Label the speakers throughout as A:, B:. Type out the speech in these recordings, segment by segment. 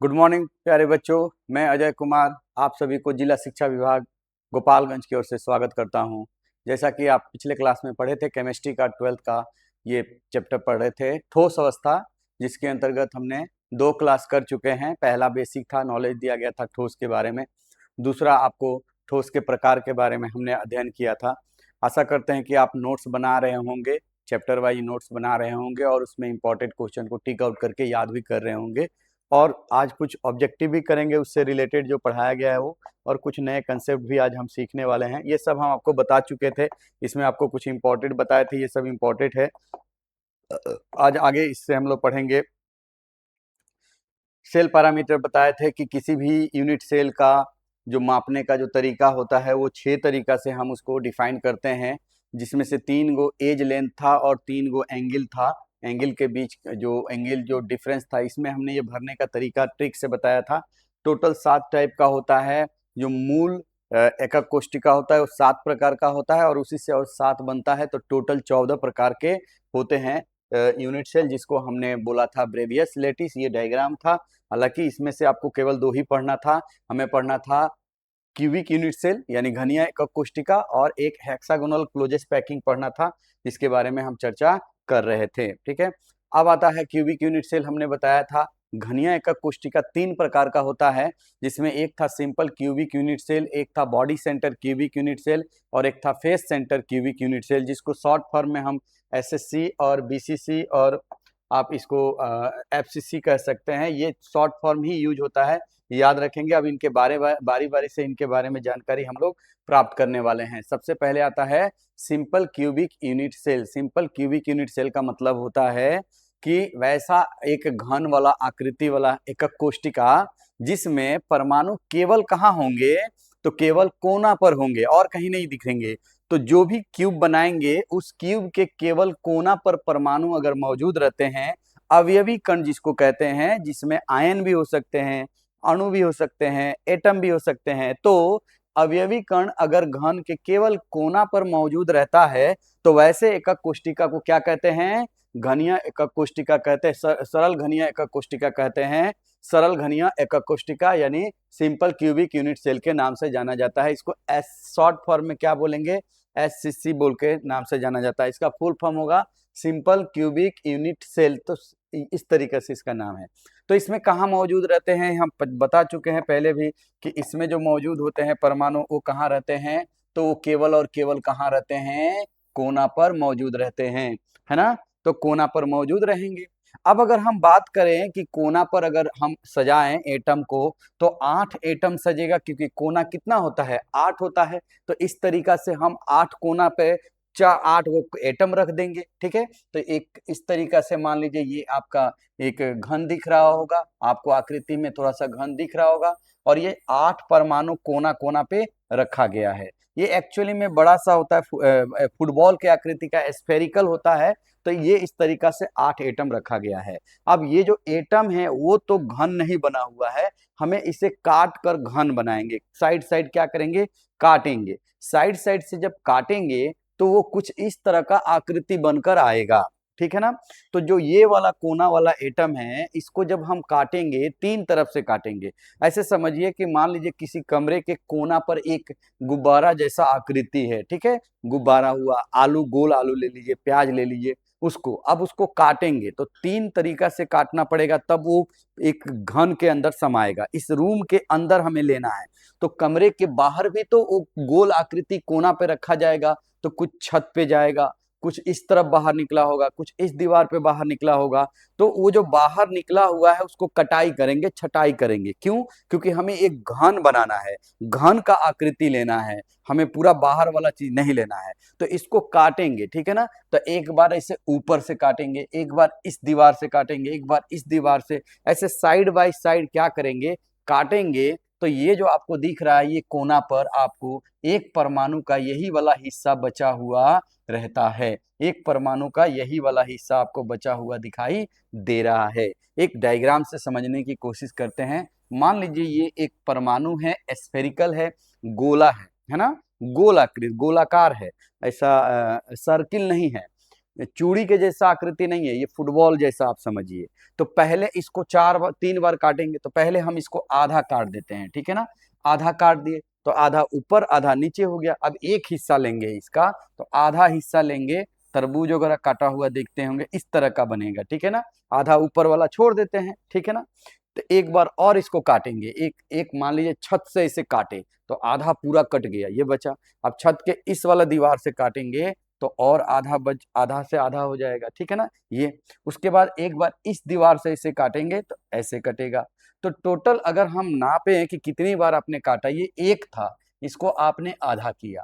A: Good morning प्यारे बच्चों। मैं अजय कुमार आप सभी को जिला शिक्षा विभाग गोपालगंज की ओर से स्वागत करता हूं। जैसा कि आप पिछले क्लास में पढ़े थे, केमिस्ट्री का 12th का ये चैप्टर पढ़ रहे थे, ठोस अवस्था, जिसके अंतर्गत हमने 2 क्लास कर चुके हैं। पहला बेसिक था, नॉलेज दिया गया था ठोस के बारे में। दूसरा आपको ठोस के प्रकार के बारे में हमने अध्ययन किया था। आशा करते हैं कि आप नोट्स बना रहे होंगे, चैप्टर वाइज नोट्स बना रहे होंगे और उसमें इंपॉर्टेंट क्वेश्चन को टिक आउट करके याद भी कर रहे होंगे। और आज कुछ ऑब्जेक्टिव भी करेंगे उससे रिलेटेड जो पढ़ाया गया है वो, और कुछ नए कंसेप्ट भी आज हम सीखने वाले हैं। ये सब हम आपको बता चुके थे, इसमें आपको कुछ इंपॉर्टेंट बताए थे, ये सब इंपॉर्टेंट है। आज आगे इससे हम लोग पढ़ेंगे। सेल पैरामीटर बताए थे कि किसी भी यूनिट सेल का जो मापने का जो तरीका होता है वो 6 तरीका से हम उसको डिफाइन करते हैं, जिसमें से 3 गो एज लेंथ था और 3 गो एंगल था। एंगल के बीच जो एंगल जो डिफरेंस था, इसमें हमने ये भरने का तरीका ट्रिक से बताया था। टोटल 7 टाइप का होता है। जो मूल एकक कोष्टिका होता है वो 7 प्रकार का होता है और उसी से और 7 बनता है, तो टोटल 14 प्रकार के होते हैं यूनिट सेल, जिसको हमने बोला था ब्रेवियस लेटिस। ये डायग्राम था। हालांकि इसमें से आपको केवल 2 ही पढ़ना था। हमें पढ़ना था क्यूबिक यूनिट सेल यानी घनीय एकक कोष्टिका, और एक हेक्सागोनल क्लोजेस पैकिंग पढ़ना था, जिसके बारे में हम चर्चा कर रहे थे। ठीक है, अब आता है क्यूबिक यूनिट सेल। हमने बताया था घनीय एकक कोष्टिका 3 प्रकार का होता है, जिसमें एक था सिंपल क्यूबिक यूनिट सेल, एक था body centre cubic unit cell और एक था face centre cubic unit cell, जिसको शॉर्ट फॉर्म में हम एसएससी और बीसीसी और आप इसको एफसीसी कह सकते हैं। ये शॉर्ट फॉर्म ही यूज होता है, याद रखेंगे। अब इनके बारी बारी से इनके बारे में जानकारी हम लोग प्राप्त करने वाले हैं। सबसे पहले आता है simple cubic unit cell. Simple cubic unit cell का मतलब होता है कि वैसा एक घन वाला आकृति वाला एकक कोष्टिका जिसमें परमाणु केवल कहाँ होंगे, तो केवल कोना पर होंगे और कहीं नहीं दिखेंगे। तो जो भी क्यूब बनाएंगे उस क्यूब के केवल कोना पर परमाणु अगर मौजूद रहते हैं, अवयवी कण जिसको कहते हैं, जिसमें आयन भी हो सकते हैं, अणु भी हो सकते हैं, एटम भी हो सकते हैं, तो अवयवी कण अगर घन के केवल कोना पर मौजूद रहता है तो वैसे एकक कोष्टिका को क्या कहते हैं? घनीय एकक कोष्टिका कहते हैं। सरल घनीय एकक कोष्टिका कहते हैं। सरल घनीय एकक कोष्टिका यानी सिंपल क्यूबिक यूनिट सेल के नाम से जाना जाता है। इसको एस शॉर्ट फॉर्म में क्या बोलेंगे? एससीसी बोल के नाम से जाना जाता है। इसका फुल फॉर्म होगा सिंपल क्यूबिक यूनिट सेल। तो इस तरीके से इसका नाम है। तो इसमें कहाँ मौजूद रहते हैं, हम बता चुके हैं पहले भी कि इसमें जो मौजूद होते हैं परमाणु वो कहाँ रहते हैं, तो वो केवल और केवल कहाँ रहते हैं? कोना पर मौजूद रहते हैं, है ना। तो कोना पर मौजूद रहेंगे। अब अगर हम बात करें कि कोना पर अगर हम सजाएं एटम को, तो 8 एटम सजेगा, क्योंकि कोना कितना होता है? 8 होता है। तो इस तरीका से हम 8 कोना पे 8 वो एटम रख देंगे। ठीक है, तो एक इस तरीका से मान लीजिए ये आपका एक घन दिख रहा होगा, आपको आकृति में थोड़ा सा घन दिख रहा होगा, और ये 8 परमाणु कोना कोना पे रखा गया है। ये एक्चुअली में बड़ा सा होता है, फुटबॉल के आकृति का स्फेरिकल होता है। तो ये इस तरीका से 8 एटम रखा गया है। अब ये जो एटम है वो तो घन नहीं बना हुआ है, हमें इसे काट कर घन बनाएंगे। साइड साइड क्या करेंगे? काटेंगे। साइड साइड से जब काटेंगे तो वो कुछ इस तरह का आकृति बनकर आएगा। ठीक है ना। तो जो ये वाला कोना वाला एटम है, इसको जब हम काटेंगे 3 तरफ से काटेंगे। ऐसे समझिए कि मान लीजिए किसी कमरे के कोना पर एक गुब्बारा जैसा आकृति है। ठीक है, गुब्बारा हुआ, आलू, गोल आलू ले लीजिए, प्याज ले लीजिए, उसको अब उसको काटेंगे तो 3 तरीका से काटना पड़ेगा, तब वो एक घन के अंदर समाएगा। इस रूम के अंदर हमें लेना है, तो कमरे के बाहर भी तो वो गोल आकृति कोना पे रखा जाएगा, तो कुछ छत पे जाएगा, कुछ इस तरफ बाहर निकला होगा, कुछ इस दीवार पे बाहर निकला होगा। तो वो जो बाहर निकला हुआ है उसको कटाई करेंगे, छटाई करेंगे। क्यों? क्योंकि हमें एक घन बनाना है, घन का आकृति लेना है, हमें पूरा बाहर वाला चीज नहीं लेना है। तो इसको काटेंगे। ठीक है ना। तो एक बार ऐसे ऊपर से काटेंगे, एक बार इस दीवार से काटेंगे, एक बार इस दीवार से, ऐसे साइड बाय साइड क्या करेंगे? काटेंगे। तो ये जो आपको दिख रहा है, ये कोना पर आपको एक परमाणु का यही वाला हिस्सा बचा हुआ रहता है। एक परमाणु का यही वाला हिस्सा आपको बचा हुआ दिखाई दे रहा है। एक डायग्राम से समझने की कोशिश करते हैं। मान लीजिए ये एक परमाणु है, स्फेरिकल है, गोला है ना, गोल आकृति, गोलाकार है, ऐसा सर्किल नहीं है। चूड़ी के जैसा आकृति नहीं है, ये फुटबॉल जैसा आप समझिए। तो पहले इसको 3 बार काटेंगे, तो पहले हम इसको आधा काट देते हैं, ठीक है ना। आधा काट दिए तो आधा ऊपर आधा नीचे हो गया। अब एक हिस्सा लेंगे इसका, तो आधा हिस्सा लेंगे, तरबूज वगैरह काटा हुआ देखते होंगे, इस तरह का बनेगा, ठीक है ना। आधा ऊपर वाला छोड़ देते हैं, ठीक है ना। तो एक बार और इसको काटेंगे, एक एक मान लीजिए छत से इसे काटे तो आधा पूरा कट गया, ये बचा। अब छत के इस वाला दीवार से काटेंगे तो और आधा से आधा हो जाएगा, ठीक है ना ये। उसके बाद एक बार इस दीवार से इसे काटेंगे तो ऐसे कटेगा। तो टोटल अगर हम नापे कि कितनी बार आपने काटा, ये एक था, इसको आपने आधा किया,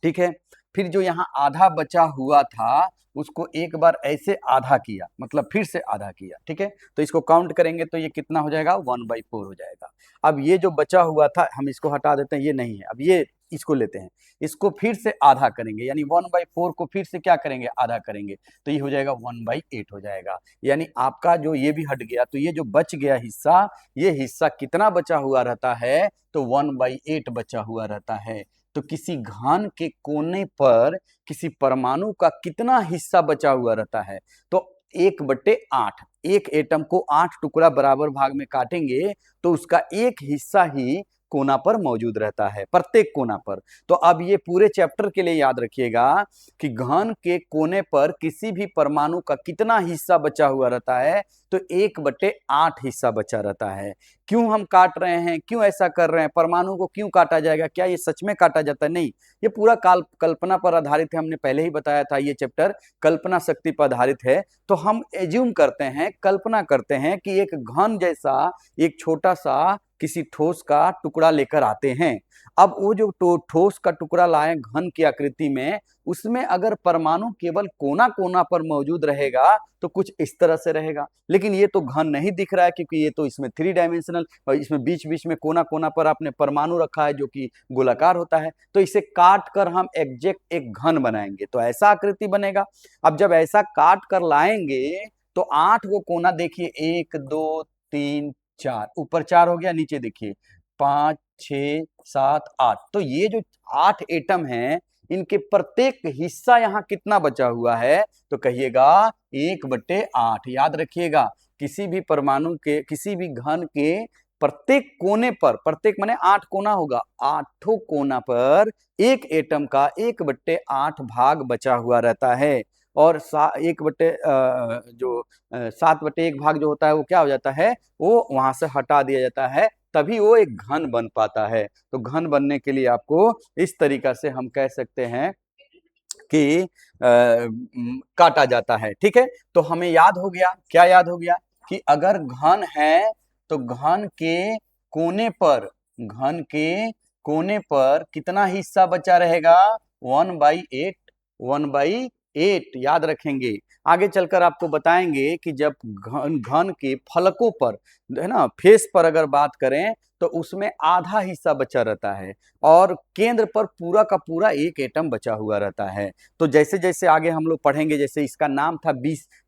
A: ठीक है। फिर जो यहाँ आधा बचा हुआ था उसको एक बार ऐसे आधा किया, मतलब फिर से आधा किया, ठीक है। तो इसको काउंट करेंगे तो ये कितना हो जाएगा, 1/4 हो जाएगा। अब ये जो बचा हुआ था हम इसको हटा देते हैं, ये नहीं है। अब ये इसको लेते हैं, इसको फिर से आधा करेंगे, यानी 1/4 को फिर से क्या करेंगे, आधा करेंगे, तो ये हो जाएगा 1/8 हो जाएगा। यानी आपका जो ये भी हट गया, तो ये जो बच गया हिस्सा, ये हिस्सा कितना बचा हुआ रहता है, तो 1/8 बचा हुआ रहता है। तो किसी घन के कोने पर किसी परमाणु का कितना हिस्सा बचा हुआ रहता है, तो 1/8। एक एटम को 8 टुकड़ा बराबर भाग में काटेंगे तो उसका एक हिस्सा ही कोना पर मौजूद रहता है, प्रत्येक कोना पर। तो अब ये पूरे चैप्टर के लिए याद रखिएगा कि घन के कोने पर किसी भी परमाणु का कितना हिस्सा बचा हुआ रहता है, तो 1/8 हिस्सा बचा रहता है। क्यों हम काट रहे हैं, क्यों ऐसा कर रहे हैं, परमाणु को क्यों काटा जाएगा, क्या ये सच में काटा जाता है, नहीं, ये पूरा कल्पना पर आधारित है। हमने पहले ही बताया था ये चैप्टर कल्पना शक्ति पर आधारित है। तो हम एज्यूम करते हैं, कल्पना करते हैं कि एक घन जैसा एक छोटा सा किसी ठोस का टुकड़ा लेकर आते हैं। अब वो जो ठोस का टुकड़ा लाए घन की आकृति में, उसमें अगर परमाणु केवल कोना कोना पर मौजूद रहेगा तो कुछ इस तरह से रहेगा। लेकिन ये तो घन नहीं दिख रहा है, क्योंकि ये तो इसमें 3 डायमेंशनल, और इसमें बीच बीच में कोना कोना पर आपने परमाणु रखा है जो कि गोलाकार होता है। तो इसे काट कर हम एग्जैक्ट एक घन बनाएंगे तो ऐसा आकृति बनेगा। अब जब ऐसा काट कर लाएंगे तो 8 को कोना देखिए, 1 2 3 4, ऊपर 4 हो गया, नीचे देखिए 5 6 7 8। तो ये जो 8 एटम हैं, इनके प्रत्येक हिस्सा यहाँ कितना बचा हुआ है, तो कहिएगा 1/8। याद रखिएगा, किसी भी परमाणु के, किसी भी घन के प्रत्येक कोने पर, प्रत्येक माने 8 कोना होगा, 8 कोना पर एक एटम का 1/8 भाग बचा हुआ रहता है। और 7/1 भाग जो होता है वो क्या हो जाता है, वो वहां से हटा दिया जाता है, तभी वो एक घन बन पाता है। तो घन बनने के लिए आपको इस तरीका से हम कह सकते हैं कि काटा जाता है, ठीक है। तो हमें याद हो गया, क्या याद हो गया, कि अगर घन है तो घन के कोने पर, घन के कोने पर कितना हिस्सा बचा रहेगा, 1/8। 1/8 याद रखेंगे। आगे चलकर आपको बताएंगे कि जब घन के फलकों पर, है ना, फेस पर अगर बात करें तो उसमें आधा हिस्सा बचा रहता है और केंद्र पर पूरा का पूरा एक एटम बचा हुआ रहता है। तो जैसे जैसे आगे हम लोग पढ़ेंगे, जैसे इसका नाम था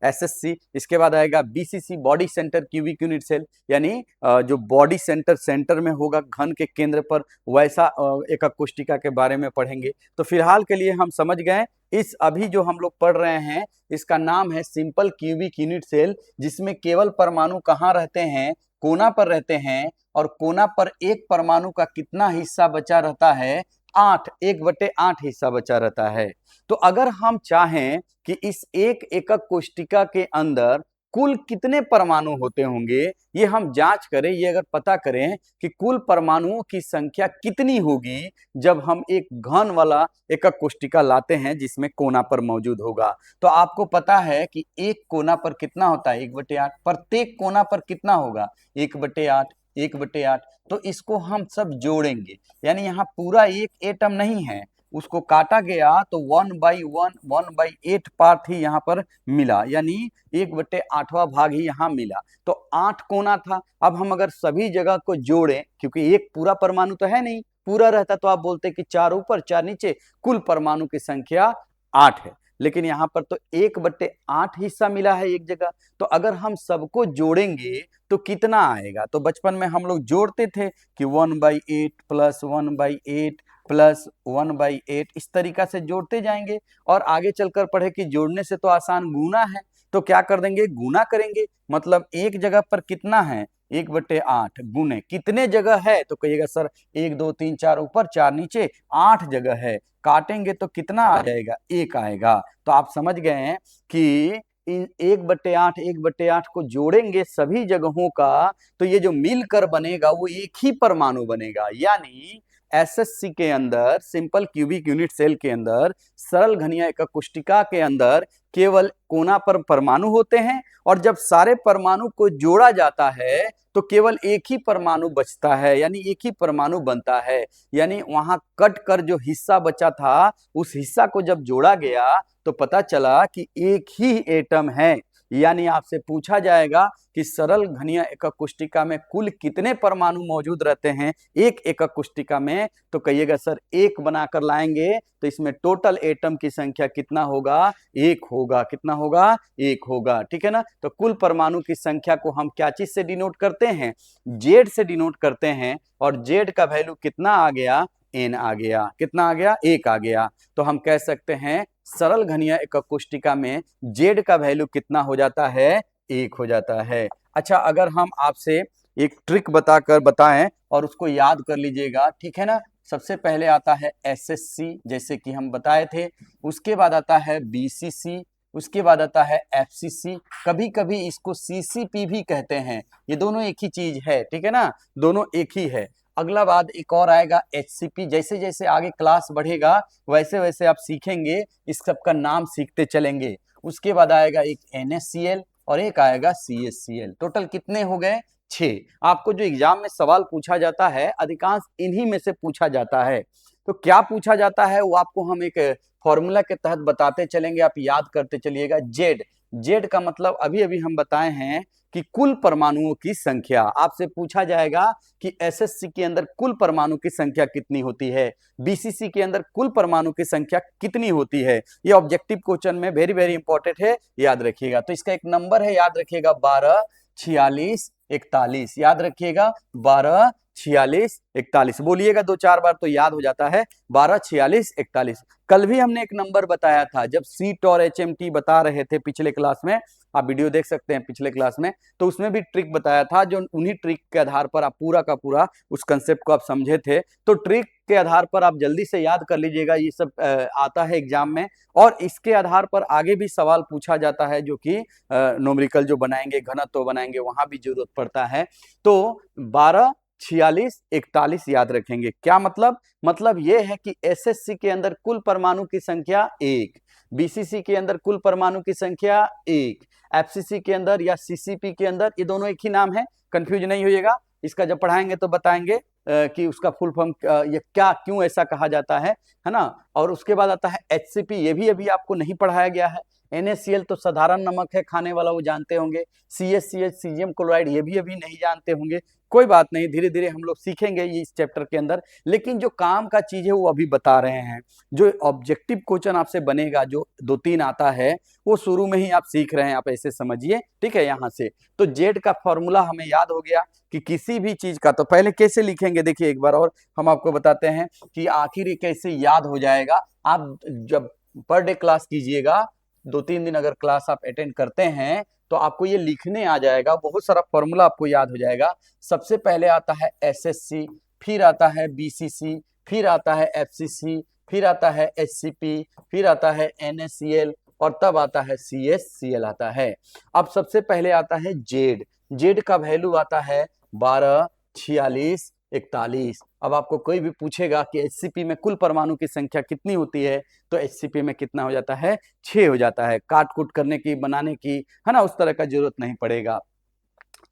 A: SSC, इसके बाद आएगा BCC, body centre cubic unit cell, यानी जो बॉडी सेंटर सेंटर में होगा घन के केंद्र पर, वैसा एकक कोशिका के बारे में पढ़ेंगे। तो फिलहाल के लिए हम समझ गए, इस अभी जो हम लोग पढ़ रहे हैं इसका नाम है सिंपल क्यूबिक यूनिट सेल, जिसमें केवल परमाणु कहाँ रहते हैं, कोना पर रहते हैं। और कोना पर एक परमाणु का कितना हिस्सा बचा रहता है, 8, 1/8 हिस्सा बचा रहता है। तो अगर हम चाहें कि इस एक एकक कोशिका के अंदर कुल कितने परमाणु होते होंगे, ये हम जांच करें, ये अगर पता करें कि कुल परमाणुओं की संख्या कितनी होगी जब हम एक घन वाला एकक कोशिका लाते हैं जिसमें कोना पर मौजूद होगा, तो आपको पता है कि एक कोना पर कितना होता है, 1/8। प्रत्येक कोना पर कितना होगा, 1/8, 1/8। तो इसको हम सब जोड़ेंगे, यानी यहाँ पूरा एक एटम नहीं है, उसको काटा गया तो 1/1, 1/8 पार्ट ही यहाँ पर मिला, यानी 1/8वां भाग ही यहाँ मिला। तो 8 कोना था। अब हम अगर सभी जगह को जोड़ें, क्योंकि एक पूरा परमाणु तो है नहीं, पूरा रहता तो आप बोलते कि 4 ऊपर 4 नीचे, कुल परमाणु की संख्या 8 है। लेकिन यहाँ पर तो 1/8 हिस्सा मिला है एक जगह। तो अगर हम सबको जोड़ेंगे तो कितना आएगा, तो बचपन में हम लोग जोड़ते थे कि 1/8 + 1/8 प्लस 1/8 इस तरीका से जोड़ते जाएंगे। और आगे चलकर पढ़े कि जोड़ने से तो आसान गुना है, तो क्या कर देंगे, गुना करेंगे। मतलब एक जगह पर कितना है, 1/8 गुने कितने जगह है, तो कहिएगा सर 1 2 3 4 ऊपर 4 नीचे 8 जगह है। काटेंगे तो कितना आ जाएगा, 1 आएगा। तो आप समझ गए हैं कि इन 1/8 को जोड़ेंगे सभी जगहों का, तो ये जो मिलकर बनेगा वो एक ही परमाणु बनेगा। यानी एसएससी के अंदर, सिंपल क्यूबिक यूनिट सेल के अंदर, सरल घनिया एकक कोष्टिका के अंदर केवल कोना पर परमाणु होते हैं, और जब सारे परमाणु को जोड़ा जाता है तो केवल एक ही परमाणु बचता है, यानी एक ही परमाणु बनता है। यानी वहां कट कर जो हिस्सा बचा था, उस हिस्सा को जब जोड़ा गया तो पता चला कि एक ही एटम है। यानी आपसे पूछा जाएगा कि सरल घनिया एकक कोष्टिका में कुल कितने परमाणु मौजूद रहते हैं एक एकक कोष्टिका में, तो कहिएगा सर 1 बनाकर लाएंगे तो इसमें टोटल एटम की संख्या कितना होगा, 1 होगा। कितना होगा, 1 होगा। ठीक है ना। तो कुल परमाणु की संख्या को हम क्या चीज से डिनोट करते हैं, जेड से डिनोट करते हैं। और जेड का वैल्यू कितना आ गया, एन आ गया। कितना आ गया, 1 आ गया। तो हम कह सकते हैं सरल घनिया एकक कोष्टिका में जेड का वैल्यू कितना हो जाता है, 1 हो जाता है। अच्छा, अगर हम आपसे एक ट्रिक बताएं और उसको याद कर लीजिएगा, ठीक है ना। सबसे पहले आता है एसएससी, जैसे कि हम बताए थे। उसके बाद आता है बीसीसी, उसके बाद आता है एफसीसी, कभी कभी इसको सीसीपी भी कहते हैं। ये दोनों एक ही चीज है, ठीक है ना, दोनों एक ही है। अगला बाद एक और आएगा एचसीपी। जैसे जैसे आगे क्लास बढ़ेगा वैसे वैसे आप सीखेंगे, इस सब का नाम सीखते चलेंगे। उसके बाद आएगा एक NaCl और एक आएगा CaCl। टोटल कितने हो गए, 6। आपको जो एग्जाम में सवाल पूछा जाता है अधिकांश इन्हीं में से पूछा जाता है। तो क्या पूछा जाता है वो आपको हम एक फॉर्मूला के तहत बताते चलेंगे, आप याद करते चलिएगा। जेड, जेड का मतलब अभी अभी हम बताए हैं कि कुल परमाणुओं की संख्या। आपसे पूछा जाएगा कि एसएससी के अंदर कुल परमाणु की संख्या कितनी होती है, बीसीसी के अंदर कुल परमाणु की संख्या कितनी होती है। ये ऑब्जेक्टिव क्वेश्चन में वेरी वेरी इंपॉर्टेंट है, याद रखिएगा। तो इसका एक नंबर है, याद रखिएगा 12 46 41। याद रखिएगा 12 46 41। बोलिएगा 2 4 बार तो याद हो जाता है, 12 46 41। कल भी हमने एक नंबर बताया था जब सीट और एचएमटी बता रहे थे पिछले क्लास में, आप वीडियो देख सकते हैं पिछले क्लास में। तो उसमें भी ट्रिक बताया था, जो उन्हीं ट्रिक के आधार पर आप पूरा का पूरा उस कंसेप्ट को आप समझे थे। तो ट्रिक के आधार पर आप जल्दी से याद कर लीजिएगा, ये सब आता है एग्जाम में। और इसके आधार पर आगे भी सवाल पूछा जाता है, जो कि न्यूमेरिकल जो बनाएंगे, घनत्व बनाएंगे, वहां भी जरूरत पड़ता है। तो 12 46 41 याद रखेंगे। क्या मतलब ये है कि एसएससी के अंदर कुल परमाणु की संख्या 1, बीसीसी के अंदर कुल परमाणु की संख्या 1, एफसीसी के अंदर या सीसीपी के अंदर, ये दोनों एक ही नाम है, कंफ्यूज नहीं होइएगा। इसका जब पढ़ाएंगे तो बताएंगे कि उसका फुल फॉर्म ये क्या, क्यों ऐसा कहा जाता है ना। और उसके बाद आता है एचसीपी, ये भी अभी आपको नहीं पढ़ाया गया है। NaCl तो साधारण नमक है, खाने वाला, वो जानते होंगे। CaCH सीजियम क्लोराइड, ये भी अभी नहीं जानते होंगे। कोई बात नहीं, धीरे धीरे हम लोग सीखेंगे ये इस चैप्टर के अंदर। लेकिन जो काम का चीज है वो अभी बता रहे हैं। जो ऑब्जेक्टिव क्वेश्चन आपसे बनेगा, जो 2 3 आता है, वो शुरू में ही आप सीख रहे हैं, आप ऐसे समझिए, ठीक है। यहाँ से तो जेड का फॉर्मूला हमें याद हो गया कि किसी भी चीज का, तो पहले कैसे लिखेंगे देखिए एक बार और हम आपको बताते हैं कि आखिर ये कैसे याद हो जाएगा। आप जब पर डे क्लास कीजिएगा, 2 3 दिन अगर क्लास आप अटेंड करते हैं, तो आपको ये लिखने आ जाएगा, बहुत सारा फॉर्मूला आपको याद हो जाएगा। सबसे पहले आता है एसएससी, फिर आता है बीसीसी, फिर आता है एफसीसी, फिर आता है एचसीपी, फिर आता है NaCl, और तब आता है CaCl आता है। अब सबसे पहले आता है जेड, जेड का वैल्यू आता है 12 46 41। अब आपको कोई भी पूछेगा कि एचसीपी में कुल परमाणु की संख्या कितनी होती है, तो एचसीपी में कितना हो जाता है, 6 हो जाता है। काट कूट करने की, बनाने की, है ना, उस तरह का जरूरत नहीं पड़ेगा।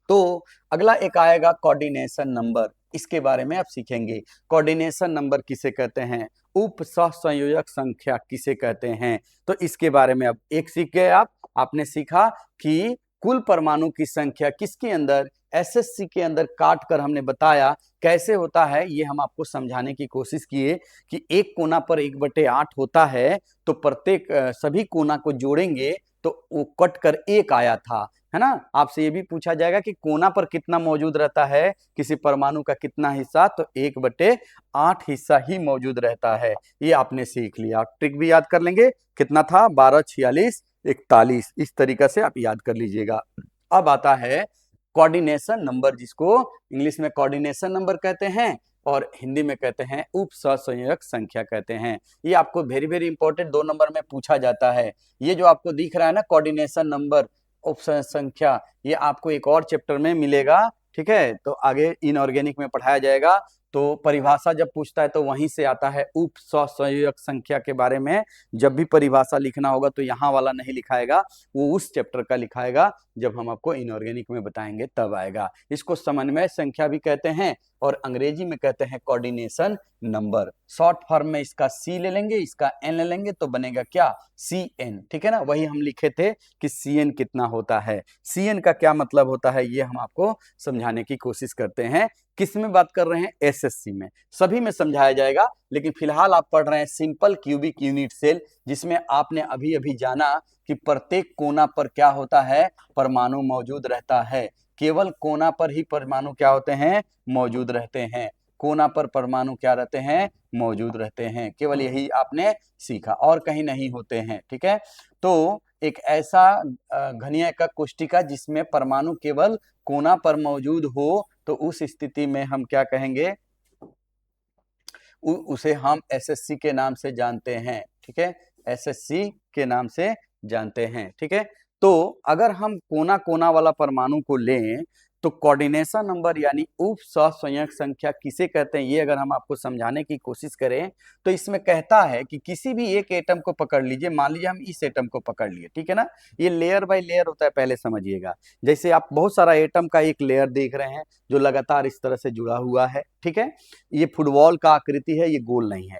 A: तो अगला एक आएगा कोऑर्डिनेशन नंबर, इसके बारे में आप सीखेंगे। कोऑर्डिनेशन नंबर किसे कहते हैं, उप सहसंयोजक संख्या किसे कहते हैं, तो इसके बारे में अब एक सीख गए आप। आपने सीखा कि कुल परमाणु की संख्या किसके अंदर, एसएससी के अंदर काट कर हमने बताया कैसे होता है। ये हम आपको समझाने की कोशिश किए कि एक कोना पर 1/8 होता है, तो प्रत्येक सभी कोना को जोड़ेंगे तो तो वो कट कर एक आया था, है ना। आपसे ये भी पूछा जाएगा कि कोना पर कितना मौजूद रहता है, किसी परमाणु का कितना हिस्सा, तो 1/8 हिस्सा ही मौजूद रहता है। ये आपने सीख लिया। ट्रिक भी याद कर लेंगे, कितना था, 12, 46, 41, इस तरीका से आप याद कर लीजिएगा। अब आता है कोऑर्डिनेशन नंबर, जिसको इंग्लिश में कोऑर्डिनेशन नंबर कहते हैं और हिंदी में कहते हैं उप सहसंयोजक संख्या कहते हैं। ये आपको वेरी वेरी इंपॉर्टेंट 2 नंबर में पूछा जाता है। ये जो आपको दिख रहा है ना कोऑर्डिनेशन नंबर, उप संख्या, ये आपको एक और चैप्टर में मिलेगा, ठीक है। तो आगे इनऑर्गेनिक में पढ़ाया जाएगा। तो परिभाषा जब पूछता है तो वहीं से आता है उप सहसंयोजक संख्या के बारे में। जब भी परिभाषा लिखना होगा तो यहाँ वाला नहीं लिखाएगा, वो उस चैप्टर का लिखाएगा, जब हम आपको इनऑर्गेनिक में बताएंगे तब आएगा। इसको समन्वय संख्या भी कहते हैं और अंग्रेजी में कहते हैं कोऑर्डिनेशन नंबर। शॉर्ट फॉर्म में इसका सी ले लेंगे, इसका एन ले लेंगे, तो बनेगा क्या, सी एन, ठीक है ना। वही हम लिखे थे कि सी एन कितना होता है, सी एन का क्या मतलब होता है, ये हम आपको समझाने की कोशिश करते हैं। किस में बात कर रहे हैं, एसएससी में, सभी में समझाया जाएगा, लेकिन फिलहाल आप पढ़ रहे हैं सिंपल क्यूबिक यूनिट सेल, जिसमें आपने अभी अभी जाना कि प्रत्येक कोना पर क्या होता है, परमाणु मौजूद रहता है। केवल कोना पर ही परमाणु क्या होते हैं, मौजूद रहते हैं। कोना पर परमाणु क्या रहते हैं, मौजूद रहते हैं। केवल यही आपने सीखा, और कहीं नहीं होते हैं, ठीक है। तो एक ऐसा घनीय एकक कोष्टिका जिसमें परमाणु केवल कोना पर मौजूद हो, तो उस स्थिति में हम क्या कहेंगे, उसे हम एसएससी के नाम से जानते हैं, ठीक है, एसएससी के नाम से जानते हैं, ठीक है। तो अगर हम कोना कोना वाला परमाणु को लें तो कोऑर्डिनेशन नंबर यानी उप सहसंयोजक संख्या किसे कहते हैं, ये अगर हम आपको समझाने की कोशिश करें तो इसमें कहता है कि किसी भी एक एटम को पकड़ लीजिए, मान लीजिए हम इस एटम को पकड़ लिए, ठीक है ना। ये लेयर बाय लेयर होता है, पहले समझिएगा। जैसे आप बहुत सारा एटम का एक लेयर देख रहे हैं जो लगातार इस तरह से जुड़ा हुआ है, ठीक है। ये फुटबॉल का आकृति है, ये गोल नहीं है।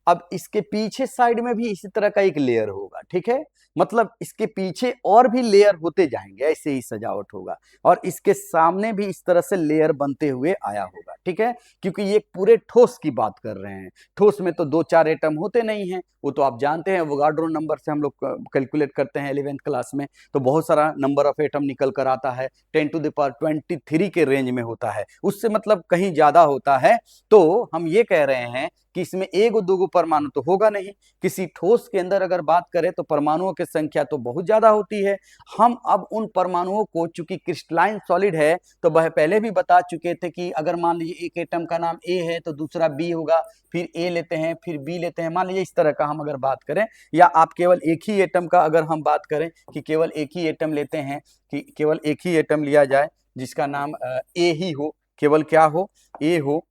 A: अब इसके पीछे साइड में भी इसी तरह का एक लेयर होगा, ठीक है। मतलब इसके पीछे और भी लेयर होते जाएंगे, ऐसे ही सजावट होगा, और इसके सामने भी इस तरह से लेयर बनते हुए आया होगा, ठीक है। क्योंकि ये पूरे ठोस की बात कर रहे हैं। ठोस में तो 2-4 एटम होते नहीं हैं, वो तो आप जानते हैं, वोगाड्रो नंबर से हम लोग कैलकुलेट करते हैं 11th क्लास में, तो बहुत सारा नंबर ऑफ एटम निकल कर आता है, 10⁻23 के रेंज में होता है, उससे मतलब कहीं ज्यादा होता है। तो हम ये कह रहे हैं कि इसमें एगो दूगो परमाणु तो होगा नहीं। किसी ठोस के अंदर अगर बात करें तो परमाणुओं की संख्या तो बहुत ज्यादा होती है। हम अब उन परमाणुओं को, चूंकि क्रिस्टलाइन सॉलिड है, तो वह पहले भी बता चुके थे कि अगर मान लीजिए एक एटम का नाम ए है तो दूसरा बी होगा, फिर ए लेते हैं फिर बी लेते हैं, मान लीजिए इस तरह का हम अगर बात करें, या आप केवल एक ही एटम का अगर हम बात करें कि केवल एक ही एटम लेते हैं, कि केवल एक ही एटम लिया जाए जिसका नाम ए ही हो, केवल क्या हो, ए हो,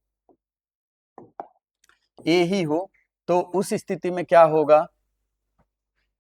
A: ए ही हो, तो उस स्थिति में क्या होगा,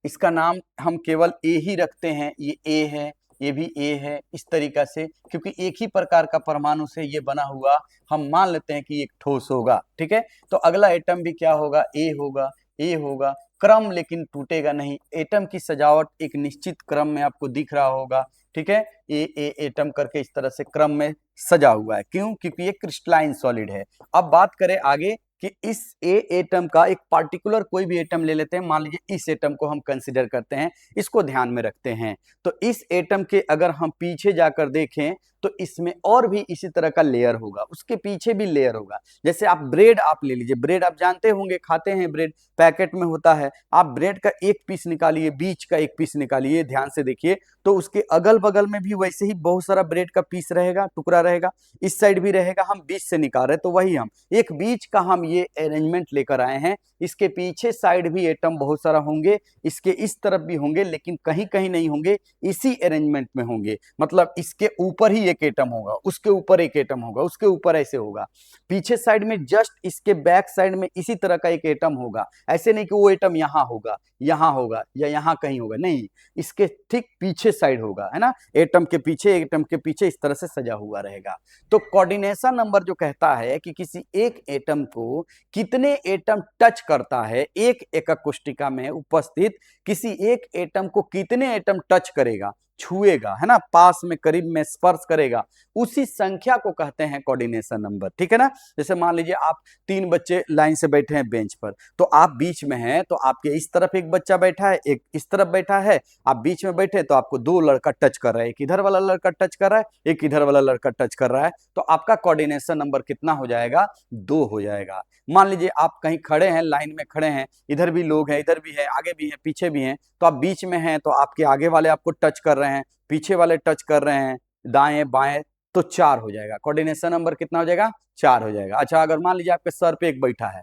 A: इसका नाम हम केवल ए ही रखते हैं। ये ए है, ये भी ए है, इस तरीका से, क्योंकि एक ही प्रकार का परमाणु से ये बना हुआ, हम मान लेते हैं कि एक ठोस होगा, ठीक है। तो अगला एटम भी क्या होगा, ए होगा, ए होगा, क्रम लेकिन टूटेगा नहीं। एटम की सजावट एक निश्चित क्रम में आपको दिख रहा होगा, ठीक है। ए एटम करके इस तरह से क्रम में सजा हुआ है, क्यों, क्योंकि ये क्रिस्टलाइन सॉलिड है। अब बात करें आगे कि इस ए एटम का एक पार्टिकुलर कोई भी एटम ले लेते हैं, मान लीजिए इस एटम को हम कंसीडर करते हैं, इसको ध्यान में रखते हैं। तो इस एटम के अगर हम पीछे जाकर देखें तो इसमें और भी इसी तरह का लेयर होगा, उसके पीछे भी लेयर होगा। जैसे आप ब्रेड आप ले लीजिए, ब्रेड आप जानते होंगे, खाते हैं ब्रेड, पैकेट में होता है। आप ब्रेड का एक पीस निकालिए, बीच का एक पीस निकालिए, ध्यान से देखिए, तो उसके अगल बगल में भी वैसे ही बहुत सारा ब्रेड का पीस रहेगा, टुकड़ा रहेगा, इस साइड भी रहेगा। हम बीच से निकाल रहे हैं, तो वही हम एक बीच का हम ये अरेंजमेंट लेकर आए हैं। इसके पीछे साइड भी एटम बहुत सारा होंगे, इसके इस तरफ भी होंगे, लेकिन कहीं कहीं नहीं होंगे, इसी अरेंजमेंट में होंगे। मतलब इसके ऊपर ही एक एटम होगा, उसके ऊपर एक एटम होगा, उसके ऊपर ऐसे होगा। पीछे साइड में जस्ट इसके बैक साइड में इसी तरह का एक एटम होगा। ऐसे नहीं कि वो एटम यहाँ होगा, यहाँ होगा या यहाँ कहीं होगा, नहीं, इसके ठीक पीछे साइड होगा, है ना। एटम के पीछे, एटम के पीछे इस तरह से सजा हुआ रहेगा। तो कोऑर्डिनेशन नंबर जो कहता है कि किसी एक एटम को कितने एटम टच करता है, एक एकक कोष्टिका में उपस्थित किसी एक एटम को कितने एटम टच करेगा, छुएगा, है ना, पास में करीब में स्पर्श करेगा, उसी संख्या को कहते हैं कोऑर्डिनेशन नंबर। ठीक है ना। जैसे मान लीजिए आप 3 बच्चे लाइन से बैठे हैं बेंच पर, तो आप बीच में हैं, तो आपके इस तरफ एक बच्चा बैठा है, एक इस तरफ बैठा है, आप बीच में बैठे, तो आपको 2 लड़का टच कर रहा है, एक इधर वाला लड़का टच कर रहा है, एक इधर वाला लड़का टच कर रहा है, तो आपका कोऑर्डिनेशन नंबर कितना हो जाएगा? 2 हो जाएगा। मान लीजिए आप कहीं खड़े हैं, लाइन में खड़े हैं, इधर भी लोग हैं, इधर भी है, आगे भी है, पीछे भी हैं, तो आप बीच में हैं, तो आपके आगे वाले आपको टच कर रहे हैं, पीछे वाले टच कर रहे हैं, दाएं बाएं, तो 4 हो जाएगा। कोऑर्डिनेशन नंबर कितना हो जाएगा? 4 हो जाएगा। अच्छा, अगर मान लीजिए आपके सर पे एक बैठा है,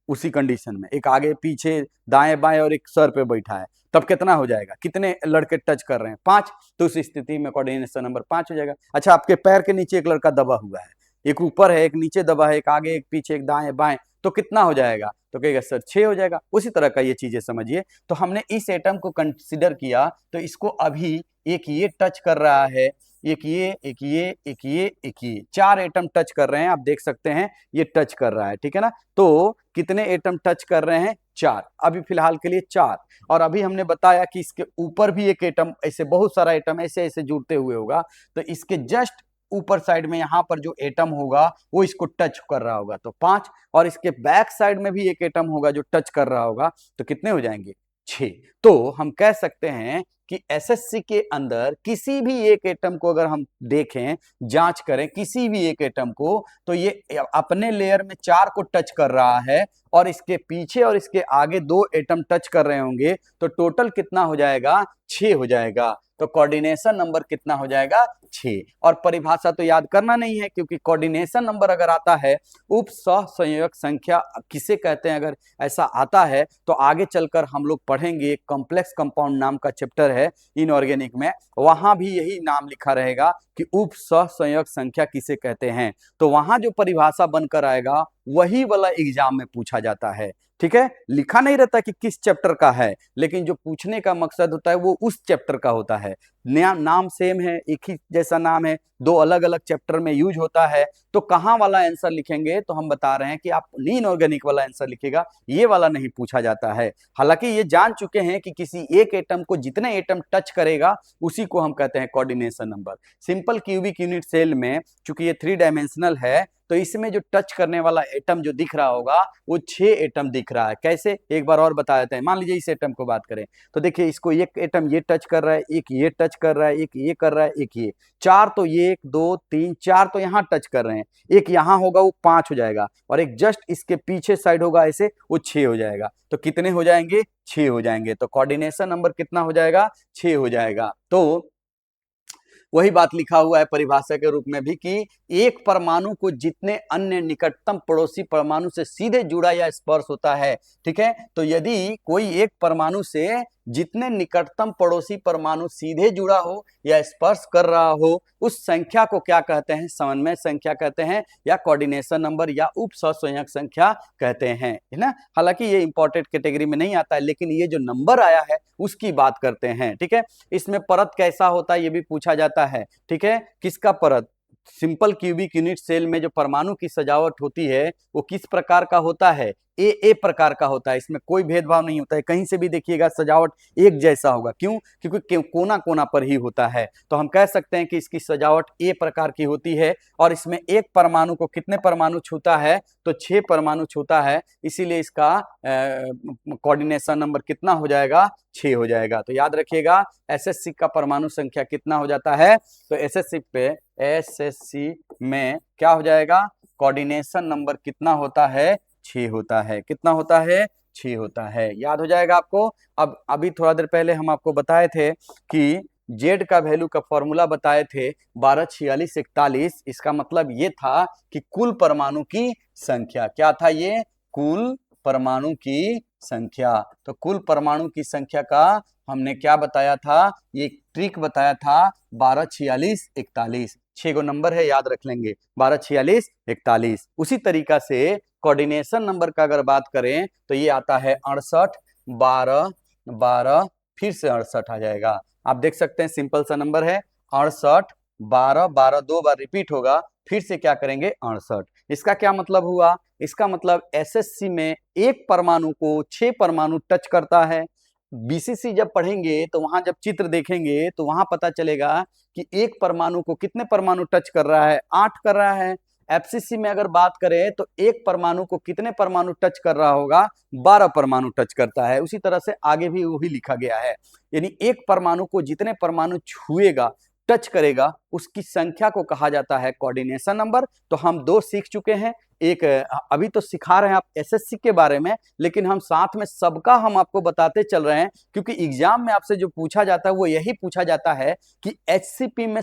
A: उसी कंडीशन में एक आगे पीछे दाएं बाएं और एक सर पे बैठा है, तब कितना हो जाएगा? कितने लड़के टच कर रहे हैं? 5। तो उस स्थिति में कोऑर्डिनेशन नंबर 5 हो जाएगा। अच्छा, आपके पैर के नीचे एक लड़का दबा हुआ है, एक ऊपर है, एक नीचे दबा है, एक आगे, एक पीछे, एक दाएं बाएं, तो कितना हो जाएगा? तो कहेगा सर 6 हो जाएगा। उसी तरह का ये चीजें समझिए। तो हमने इस एटम को कंसिडर किया, तो इसको अभी एक ये टच कर रहा है, एक ये, एक ये, एक ये, एक ये, 4 एटम टच कर रहे हैं। आप देख सकते हैं ये टच कर रहा है। ठीक है ना। तो कितने एटम टच कर रहे हैं? 4। अभी फिलहाल के लिए 4। और अभी हमने बताया कि इसके ऊपर भी एक एटम, ऐसे बहुत सारा एटम ऐसे ऐसे जुड़ते हुए होगा, तो इसके जस्ट ऊपर साइड में यहां पर जो एटम होगा वो इसको टच कर रहा होगा, तो 5। और इसके बैक साइड में भी एक एटम होगा जो टच कर रहा होगा, तो कितने हो जाएंगे? 6। तो हम कह सकते हैं कि एसएससी के अंदर किसी भी एक एटम को अगर हम देखें, जांच करें किसी भी एक एटम को, तो ये अपने लेयर में 4 को टच कर रहा है, और इसके पीछे और इसके आगे 2 एटम टच कर रहे होंगे, तो टोटल कितना हो जाएगा? 6 हो जाएगा। तो कोऑर्डिनेशन नंबर कितना हो जाएगा? 6। और परिभाषा तो याद करना नहीं है, क्योंकि कोऑर्डिनेशन नंबर अगर आता है, उप सहसंयोजक संख्या किसे कहते हैं, अगर ऐसा आता है तो आगे चलकर हम लोग पढ़ेंगे। एक कॉम्प्लेक्स कंपाउंड नाम का चैप्टर है इनऑर्गेनिक में, वहां भी यही नाम लिखा रहेगा कि उप सहसंयोजक संख्या किसे कहते हैं। तो वहां जो परिभाषा बनकर आएगा वही वाला एग्जाम में पूछा जाता है। ठीक है। लिखा नहीं रहता कि किस चैप्टर का है, लेकिन जो पूछने का मकसद होता है वो उस चैप्टर का होता है। नाम सेम है, एक ही जैसा नाम है, 2 अलग अलग चैप्टर में यूज होता है, तो कहाँ वाला आंसर लिखेंगे? तो हम बता रहे हैं कि आप इनऑर्गेनिक वाला आंसर लिखेगा, ये वाला नहीं पूछा जाता है। हालांकि ये जान चुके हैं कि किसी एक एटम को जितने एटम टच करेगा उसी को हम कहते हैं coordination number. Simple cubic unit cell में चूंकि ये 3 डायमेंशनल है, तो इसमें जो टच करने वाला एटम जो दिख रहा होगा वो 6 एटम दिख रहा है। कैसे? एक बार और बता देते हैं। मान लीजिए इस एटम को बात करें, तो देखिए इसको एक एटम ये टच कर रहा है, एक ये टच कर रहा है, एक ये कर रहा है, एक ये, 4 तो ये 1 2 3 4 तो यहाँ टच कर रहे हैं, एक यहाँ होगा वो 5 हो जाएगा, और एक जस्ट इसके पीछे साइड होगा ऐसे, वो 6 हो जाएगा। तो कितने हो जाएंगे? 6 हो जाएंगे। तो कोऑर्डिनेशन नंबर कितना हो जाएगा? 6 हो जाएगा। तो वही बात लिखा हुआ है परिभाषा के रूप में भी कि एक परमाणु को जितने अन्य निकटतम पड़ोसी परमाणु से सीधे जुड़ा या स्पर्श होता है। ठीक है। तो यदि कोई एक परमाणु से जितने निकटतम पड़ोसी परमाणु सीधे जुड़ा हो या स्पर्श कर रहा हो, उस संख्या को क्या कहते हैं? समन्वय संख्या कहते हैं, या कोऑर्डिनेशन नंबर, या उप सहसंयोजक संख्या कहते हैं, है ना। हालांकि ये इंपॉर्टेंट कैटेगरी में नहीं आता है, लेकिन ये जो नंबर आया है उसकी बात करते हैं। ठीक है। इसमें परत कैसा होता है ये भी पूछा जाता है। ठीक है। किसका परत? सिंपल क्यूबिक यूनिट सेल में जो परमाणु की सजावट होती है वो किस प्रकार का होता है? ए प्रकार का होता है। इसमें कोई भेदभाव नहीं होता है, कहीं से भी देखिएगा सजावट एक जैसा होगा। क्यों? क्योंकि कोना कोना पर ही होता है। तो हम कह सकते हैं कि इसकी सजावट ए प्रकार की होती है, और इसमें एक परमाणु को कितने परमाणु छूता है? तो 6 परमाणु छूता है, इसीलिए इसका कोऑर्डिनेशन नंबर कितना हो जाएगा? 6 हो जाएगा। तो याद रखिएगा एसएससी का परमाणु संख्या कितना हो जाता है? तो एसएससी में क्या हो जाएगा? कोऑर्डिनेशन नंबर कितना होता है? 6 होता है। कितना होता है? 6 होता है। याद हो जाएगा आपको। अब अभी थोड़ा देर पहले हम आपको बताए थे कि जेड का वैल्यू का फॉर्मूला बताए थे 12 46 41। इसका मतलब ये था कि कुल परमाणु की संख्या क्या था? ये कुल परमाणु की संख्या। तो कुल परमाणु की संख्या का हमने क्या बताया था? ये ट्रिक बताया था 12 46 41। 6 गो नंबर है, याद रख लेंगे, 12 46 41। उसी तरीका से कोऑर्डिनेशन नंबर का अगर बात करें तो ये आता है 68 12 12, फिर से 68 आ जाएगा। आप देख सकते हैं सिंपल सा नंबर है 68 12 12, 2 बार रिपीट होगा, फिर से क्या करेंगे? 68। इसका क्या मतलब हुआ? इसका मतलब एसएससी में एक परमाणु को 6 परमाणु टच करता है, बीसीसी जब पढ़ेंगे तो वहां जब चित्र देखेंगे तो वहां पता चलेगा कि एक परमाणु को कितने परमाणु टच कर रहा है, 8 कर रहा है। एफसीसी में अगर बात करें तो एक परमाणु को कितने परमाणु टच कर रहा होगा, 12 परमाणु टच करता है। उसी तरह से आगे भी वही लिखा गया है, यानी एक परमाणु को जितने परमाणु छुएगा, टच करेगा, उसकी संख्या को कहा जाता है कोऑर्डिनेशन नंबर। तो हम 2 सीख चुके हैं। एक अभी तो सिखा रहे हैं आप एसएससी के बारे में, लेकिन हम साथ में सबका हम आपको बताते चल रहे हैं, क्योंकि एग्जाम में आपसे जो पूछा जाता है वो यही पूछा जाता है कि एचसीपी में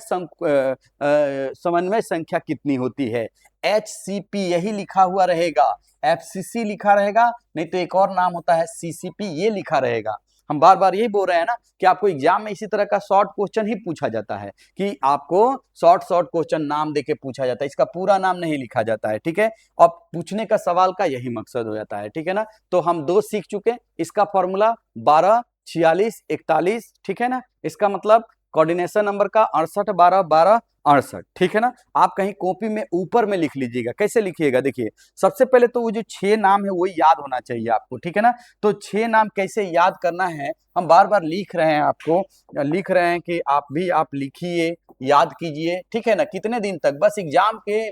A: समन्वय संख्या कितनी होती है। एचसीपी यही लिखा हुआ रहेगा, एफसीसी लिखा रहेगा, नहीं तो एक और नाम होता है सीसीपी, ये लिखा रहेगा। हम बार बार यही बोल रहे हैं ना कि आपको एग्जाम में इसी तरह का शॉर्ट क्वेश्चन ही पूछा जाता है, कि आपको शॉर्ट क्वेश्चन नाम देके पूछा जाता है, इसका पूरा नाम नहीं लिखा जाता है, ठीक है। और पूछने का सवाल का यही मकसद हो जाता है, ठीक है ना। तो हम 2 सीख चुके, इसका फॉर्मूला 12 46 41, ठीक है ना। इसका मतलब कोऑर्डिनेशन नंबर का 68 12 12 68, ठीक है ना। आप कहीं कॉपी में ऊपर में लिख लीजिएगा। कैसे लिखिएगा, देखिए सबसे पहले तो वो जो 6 नाम है वो याद होना चाहिए आपको, ठीक है ना। तो 6 नाम कैसे याद करना है, हम बार बार लिख रहे हैं, आपको लिख रहे हैं कि आप लिखिए, याद कीजिए, ठीक है ना। कितने दिन तक, बस एग्जाम के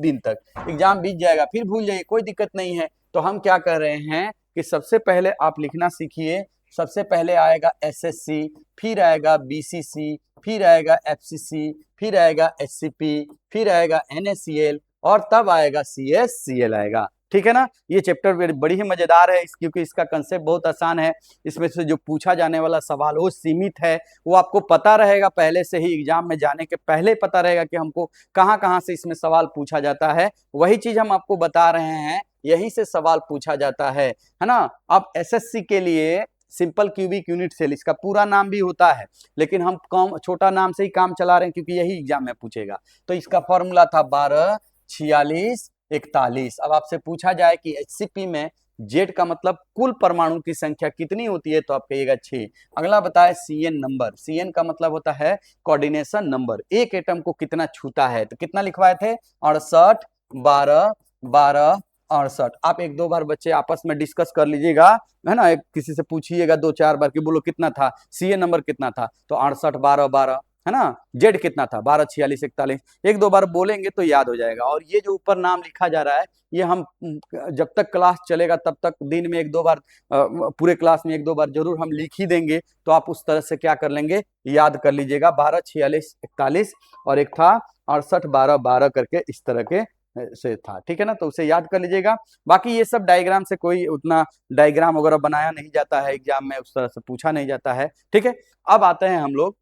A: दिन तक, एग्जाम बीत जाएगा फिर भूल जाइए, कोई दिक्कत नहीं है। तो हम क्या कर रहे हैं कि सबसे पहले आप लिखना सीखिए। सबसे पहले आएगा एसएससी, फिर आएगा बीसीसी, फिर आएगा एफसीसी, फिर आएगा एचसीपी, फिर आएगा एनएसीएल, और तब आएगा सीएससीएल आएगा, ठीक है ना। ये चैप्टर बड़ी ही मजेदार है, क्योंकि इसका कंसेप्ट बहुत आसान है। इसमें से जो पूछा जाने वाला सवाल वो सीमित है, वो आपको पता रहेगा पहले से ही, एग्जाम में जाने के पहले पता रहेगा कि हमको कहाँ कहाँ से इसमें सवाल पूछा जाता है। वही चीज हम आपको बता रहे हैं, यहीं से सवाल पूछा जाता है ना। अब एसएससी के लिए सिंपल क्यूबिक यूनिट सेल, इसका पूरा नाम भी होता है, लेकिन हम कम छोटा नाम से ही काम चला रहे हैं, क्योंकि यही एग्जाम में पूछेगा। तो इसका फॉर्मूला था 12 46 41। अब आपसे पूछा जाए कि एचसीपी में जेड का मतलब कुल परमाणु की संख्या कितनी होती है, तो आप कहिएगा 6। अगला बताए सीएन नंबर, सीएन का मतलब होता है कोऑर्डिनेशन नंबर, एक एटम को कितना छूता है। तो कितना लिखवाए थे, 68 12 12 68। आप 1-2 बार बच्चे आपस में डिस्कस कर लीजिएगा, है ना। किसी से पूछिएगा 2-4 बार कि बोलो कितना था, सीए नंबर कितना था, तो 68 12 12, है ना। जेड कितना था, 12 46 41। 1-2 बार बोलेंगे तो याद हो जाएगा। और ये जो ऊपर नाम लिखा जा रहा है, ये हम जब तक क्लास चलेगा तब तक दिन में 1-2 बार, पूरे क्लास में 1-2 बार जरूर हम लिख ही देंगे। तो आप उस तरह से क्या कर लेंगे, याद कर लीजिएगा। 12 46 41, और एक था 68 12 12 करके, इस तरह के से था, ठीक है ना। तो उसे याद कर लीजिएगा। बाकी ये सब डायग्राम से कोई उतना डायग्राम वगैरह बनाया नहीं जाता है एग्जाम में, उस तरह से पूछा नहीं जाता है, ठीक है। अब आते हैं हम लोग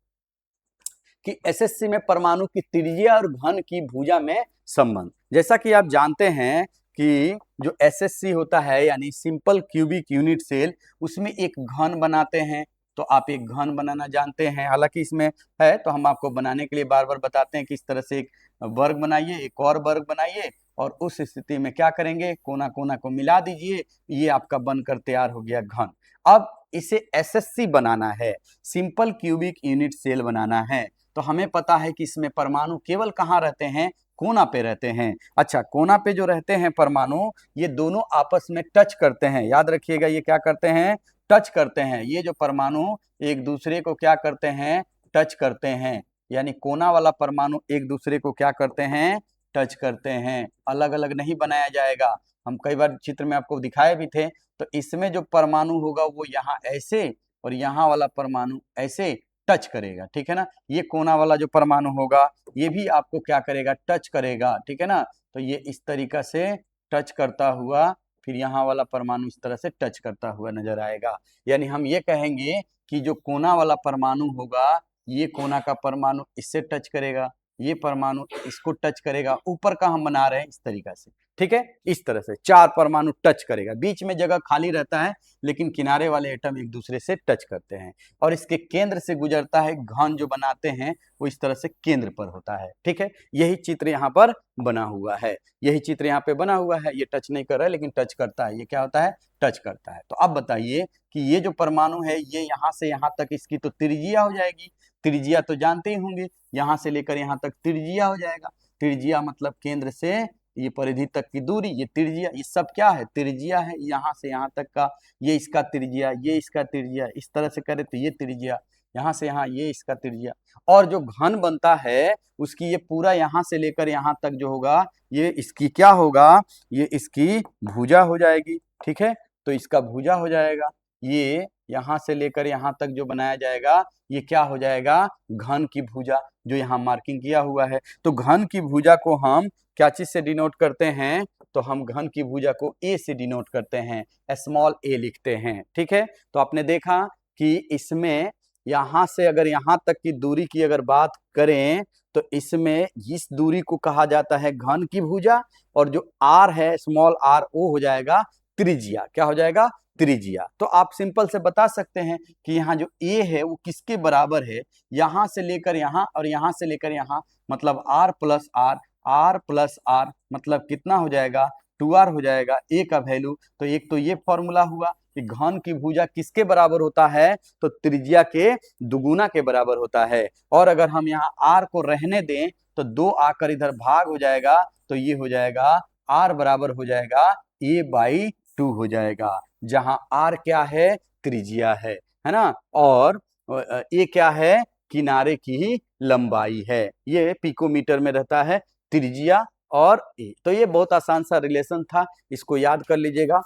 A: कि एसएससी में परमाणु की त्रिज्या और घन की भुजा में संबंध। जैसा कि आप जानते हैं कि जो एसएससी होता है, यानी सिंपल क्यूबिक यूनिट सेल, उसमें एक घन बनाते हैं। तो आप एक घन बनाना जानते हैं, हालांकि इसमें है, तो हम आपको बनाने के लिए बार बार बताते हैं कि इस तरह से एक वर्ग बनाइए, एक और वर्ग बनाइए, और उस स्थिति में क्या करेंगे, कोना कोना को मिला दीजिए, ये आपका बनकर तैयार हो गया घन। अब इसे एसएससी बनाना है, सिंपल क्यूबिक यूनिट सेल बनाना है। तो हमें पता है कि इसमें परमाणु केवल कहाँ रहते हैं, कोना पे रहते हैं। अच्छा, कोना पे जो रहते हैं परमाणु, ये दोनों आपस में टच करते हैं। याद रखिएगा, ये क्या करते हैं, टच करते हैं। ये जो परमाणु एक दूसरे को क्या करते हैं, टच करते हैं। यानी कोना वाला परमाणु एक दूसरे को क्या करते हैं, टच करते हैं। अलग अलग नहीं बनाया जाएगा, हम कई बार चित्र में आपको दिखाए भी थे। तो इसमें जो परमाणु होगा वो यहाँ ऐसे, और यहाँ वाला परमाणु ऐसे टच करेगा, ठीक है ना। ये कोना वाला जो परमाणु होगा, ये भी आपको क्या करेगा, टच करेगा, ठीक है ना। तो ये इस तरीका से टच करता हुआ, फिर यहाँ वाला परमाणु इस तरह से टच करता हुआ नजर आएगा। यानी हम ये कहेंगे कि जो कोना वाला परमाणु होगा, ये कोना का परमाणु इससे टच करेगा, ये परमाणु इसको टच करेगा। ऊपर का हम बना रहे हैं इस तरीका से, ठीक है। इस तरह से 4 परमाणु टच करेगा, बीच में जगह खाली रहता है, लेकिन किनारे वाले एटम एक दूसरे से टच करते हैं। और इसके केंद्र से गुजरता है घन, जो बनाते हैं वो इस तरह से केंद्र पर होता है, ठीक है। यही चित्र यहाँ पर बना हुआ है, यही चित्र यहाँ पे बना हुआ है। ये टच नहीं कर रहा है, लेकिन टच करता है। ये क्या होता है, टच करता है। तो अब बताइए कि ये जो परमाणु है, ये यहाँ से यहाँ तक इसकी तो त्रिज्या हो जाएगी। त्रिज्या तो जानते ही होंगे, यहाँ से लेकर यहाँ तक त्रिज्या हो जाएगा। त्रिज्या मतलब केंद्र से ये परिधि तक की दूरी, ये त्रिज्या, ये सब क्या है, त्रिज्या है। यहाँ से यहाँ तक का ये इसका त्रिज्या, ये इसका त्रिज्या, इस तरह से करें तो ये त्रिज्या, यहाँ से यहाँ ये इसका त्रिज्या। और जो घन बनता है उसकी ये पूरा यहाँ से लेकर यहाँ तक जो होगा ये इसकी क्या होगा, ये इसकी भुजा हो जाएगी। ठीक है, तो इसका भुजा हो जाएगा। ये यहाँ से लेकर यहाँ तक जो बनाया जाएगा ये क्या हो जाएगा, घन की भुजा, जो यहाँ मार्किंग किया हुआ है। तो घन की भुजा को हम क्या चीज से डिनोट करते हैं, तो हम घन की भुजा को ए से डिनोट करते हैं, स्मॉल ए लिखते हैं। ठीक है, तो आपने देखा कि इसमें यहाँ से अगर यहाँ तक की दूरी की अगर बात करें तो इसमें इस दूरी को कहा जाता है घन की भुजा, और जो आर है स्मॉल आर वो हो जाएगा त्रिज्या। क्या हो जाएगा, त्रिज्या। तो आप सिंपल से बता सकते हैं कि यहाँ जो ए है वो किसके बराबर है, यहाँ से लेकर यहाँ और यहाँ से लेकर यहाँ, मतलब R plus R, R plus R मतलब कितना हो जाएगा, 2r हो जाएगा। ए का वैल्यू, तो एक तो ये फॉर्मूला हुआ कि घन की भुजा किसके बराबर होता है, तो त्रिज्या के दुगुना के बराबर होता है। और अगर हम यहाँ आर को रहने दें तो 2 आकर इधर भाग हो जाएगा, तो ये हो जाएगा आर बराबर हो जाएगा a/2 हो जाएगा, जहां आर क्या है, त्रिज्या है ना, और ए क्या है, किनारे की लंबाई है। ये पिकोमीटर में रहता है त्रिज्या और ए। तो ये बहुत आसान सा रिलेशन था, इसको याद कर लीजिएगा।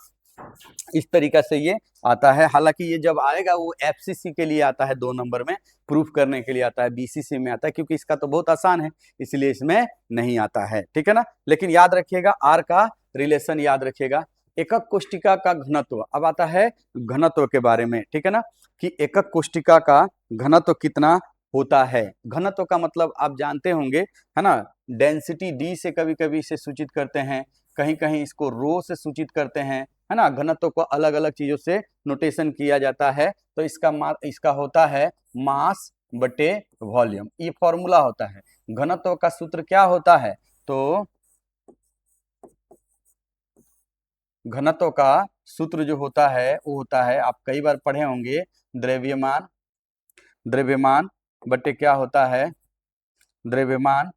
A: इस तरीका से ये आता है। हालांकि ये जब आएगा वो एफसीसी के लिए आता है, 2 नंबर में प्रूफ करने के लिए आता है, बीसीसी में आता है, क्योंकि इसका तो बहुत आसान है इसलिए इसमें नहीं आता है। ठीक है ना, लेकिन याद रखिएगा आर का रिलेशन याद रखिएगा। एकक कोष्टिका का घनत्व, अब आता है घनत्व के बारे में। ठीक है ना, कि एकक कोष्टिका का घनत्व कितना होता है। घनत्व का मतलब आप जानते होंगे है ना, डेंसिटी डी से कभी कभी इसे सूचित करते हैं, कहीं कहीं इसको रो से सूचित करते हैं, है ना। घनत्व को अलग अलग चीजों से नोटेशन किया जाता है। तो इसका होता है मास बटे वॉल्यूम, ये फॉर्मूला होता है। घनत्व का सूत्र क्या होता है, तो घनत्व का सूत्र जो होता है वो होता है, आप कई बार पढ़े होंगे, द्रव्यमान, द्रव्यमान बटे क्या होता है, द्रव्यमान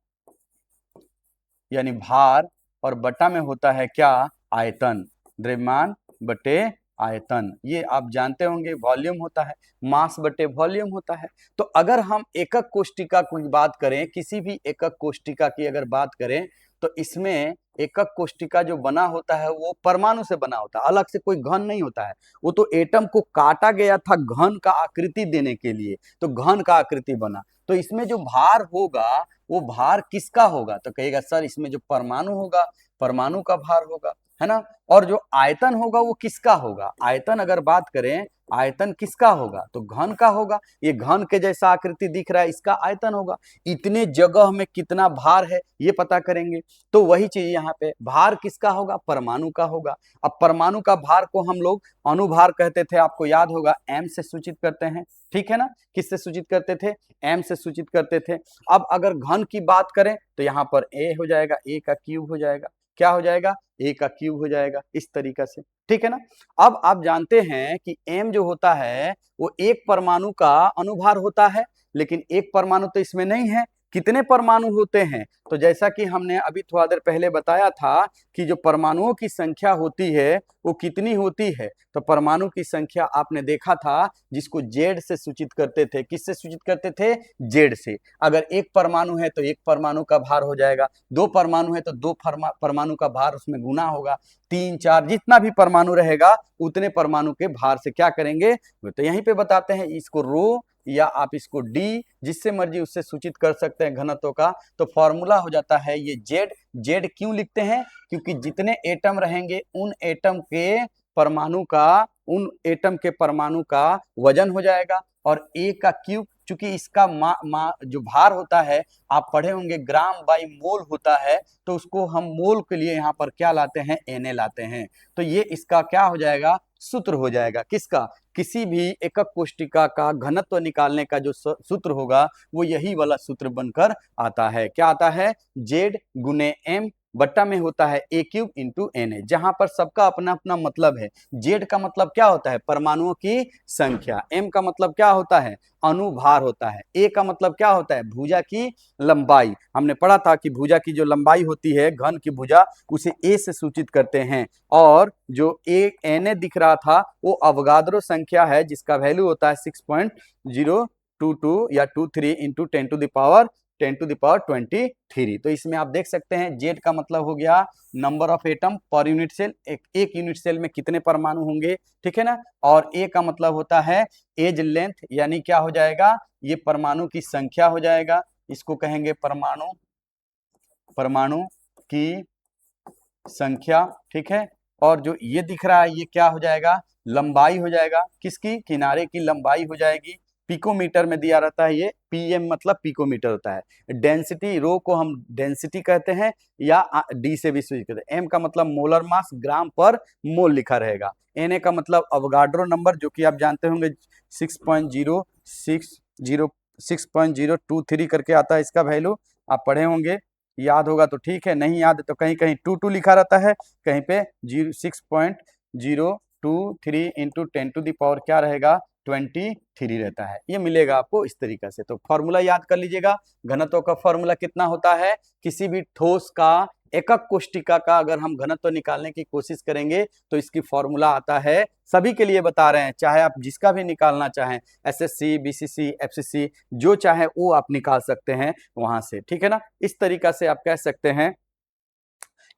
A: यानी भार, और बटा में होता है क्या, आयतन। द्रव्यमान बटे आयतन, ये आप जानते होंगे। वॉल्यूम होता है मास बटे वॉल्यूम होता है। तो अगर हम एकक कोष्टिका की बात करें, किसी भी एकक कोष्टिका की अगर बात करें, तो इसमें एकक कोष्टिका जो बना होता है वो परमाणु से बना होता है, अलग से कोई घन नहीं होता है। वो तो एटम को काटा गया था घन का आकृति देने के लिए, तो घन का आकृति बना। तो इसमें जो भार होगा वो भार किसका होगा, तो कहेगा सर इसमें जो परमाणु होगा परमाणु का भार होगा, है ना। और जो आयतन होगा वो किसका होगा, आयतन अगर बात करें आयतन किसका होगा, तो घन का होगा। ये घन के जैसा आकृति दिख रहा है, इसका आयतन होगा। इतने जगह में कितना भार है ये पता करेंगे, तो वही चीज यहाँ पे भार किसका होगा, परमाणु का होगा। अब परमाणु का भार को हम लोग अनुभार कहते थे, आपको याद होगा, एम से सूचित करते हैं। ठीक है ना, किससे सूचित करते थे, एम से सूचित करते थे। अब अगर घन की बात करें तो यहाँ पर ए हो जाएगा, ए का क्यूब हो जाएगा। क्या हो जाएगा, ए का क्यूब हो जाएगा, इस तरीका से। ठीक है ना। अब आप जानते हैं कि एम जो होता है वो एक परमाणु का अनुभार होता है, लेकिन एक परमाणु तो इसमें नहीं है, कितने परमाणु होते हैं, तो जैसा कि हमने अभी थोड़ा देर पहले बताया था कि जो परमाणुओं की संख्या होती है वो कितनी होती है, तो परमाणु की संख्या आपने देखा था जिसको जेड से सूचित करते थे। किससे सूचित करते थे, जेड से। अगर एक परमाणु है तो एक परमाणु का भार हो जाएगा, 2 परमाणु है तो 2 परमाणु का भार उसमें गुना होगा, 3 4 जितना भी परमाणु रहेगा उतने परमाणु के भार से क्या करेंगे, तो यहीं पे बताते हैं इसको रो या आप इसको डी, जिससे मर्जी उससे सूचित कर सकते हैं घनत्व का। तो फॉर्मूला हो जाता है ये जेड। जेड क्यों लिखते हैं, क्योंकि जितने एटम रहेंगे उन एटम के परमाणु का वजन हो जाएगा, और ए का क्यूब, चूंकि इसका जो भार होता है आप पढ़े होंगे ग्राम बाई मोल होता है, तो उसको हम मोल के लिए यहाँ पर क्या लाते हैं, Na लाते हैं। तो ये इसका क्या हो जाएगा, सूत्र हो जाएगा, किसका, किसी भी एकक कोष्टिका का घनत्व निकालने का जो सूत्र होगा वो यही वाला सूत्र बनकर आता है। क्या आता है, जेड गुने एम बट्टा में होता है ए क्यूब इंटू एन ए, जहां पर सबका अपना अपना मतलब है। जेड का मतलब क्या होता है, परमाणुओं की संख्या। एम का मतलब क्या होता है, अनुभार होता है। ए का मतलब क्या होता है, भुजा की लंबाई। हमने पढ़ा था कि भुजा की जो लंबाई होती है, घन की भुजा, उसे ए से सूचित करते हैं। और जो ए एन ए दिख रहा था वो अवगाद्रो संख्या है, जिसका वैल्यू होता है 6.022 या 23 इंटू 10 टू द पावर 23। तो इसमें आप देख सकते हैं जेड का मतलब हो गया number of atom per unit cell, एक यूनिट सेल में कितने परमाणु होंगे, ठीक है ना। और ए का मतलब होता है एज लेंथ, यानी क्या हो जाएगा, ये परमाणु की संख्या हो जाएगा। इसको कहेंगे परमाणु की संख्या, ठीक है। और जो ये दिख रहा है ये क्या हो जाएगा, लंबाई हो जाएगा, किसकी, किनारे की लंबाई हो जाएगी। पिकोमीटर में दिया रहता है, ये पीएम मतलब पिकोमीटर होता है। डेंसिटी, रो को हम डेंसिटी कहते हैं या डी से भी सूचित करते हैं। एम का मतलब मोलर मास, ग्राम पर मोल लिखा रहेगा। एन ए का मतलब अवगाड्रो नंबर, जो कि आप जानते होंगे 6.023 करके आता है इसका वैल्यू, आप पढ़े होंगे, याद होगा तो ठीक है, नहीं याद है तो कहीं कहीं 22 लिखा रहता है, कहीं पे 6.023 इंटू 10 टू द पावर क्या रहेगा, 23 रहता है। ये मिलेगा आपको इस तरीका से। तो फॉर्मूला याद कर लीजिएगा। घनत्व का फॉर्मूला कितना होता है, किसी भी ठोस का एकक कोष्टिका का अगर हम घनत्व निकालने की कोशिश करेंगे तो इसकी फॉर्मूला आता है, सभी के लिए बता रहे हैं, चाहे आप जिसका भी निकालना चाहें, एसएससी, बीसीसी, एफसीसी, जो चाहे वो आप निकाल सकते हैं वहां से, ठीक है ना। इस तरीका से आप कह सकते हैं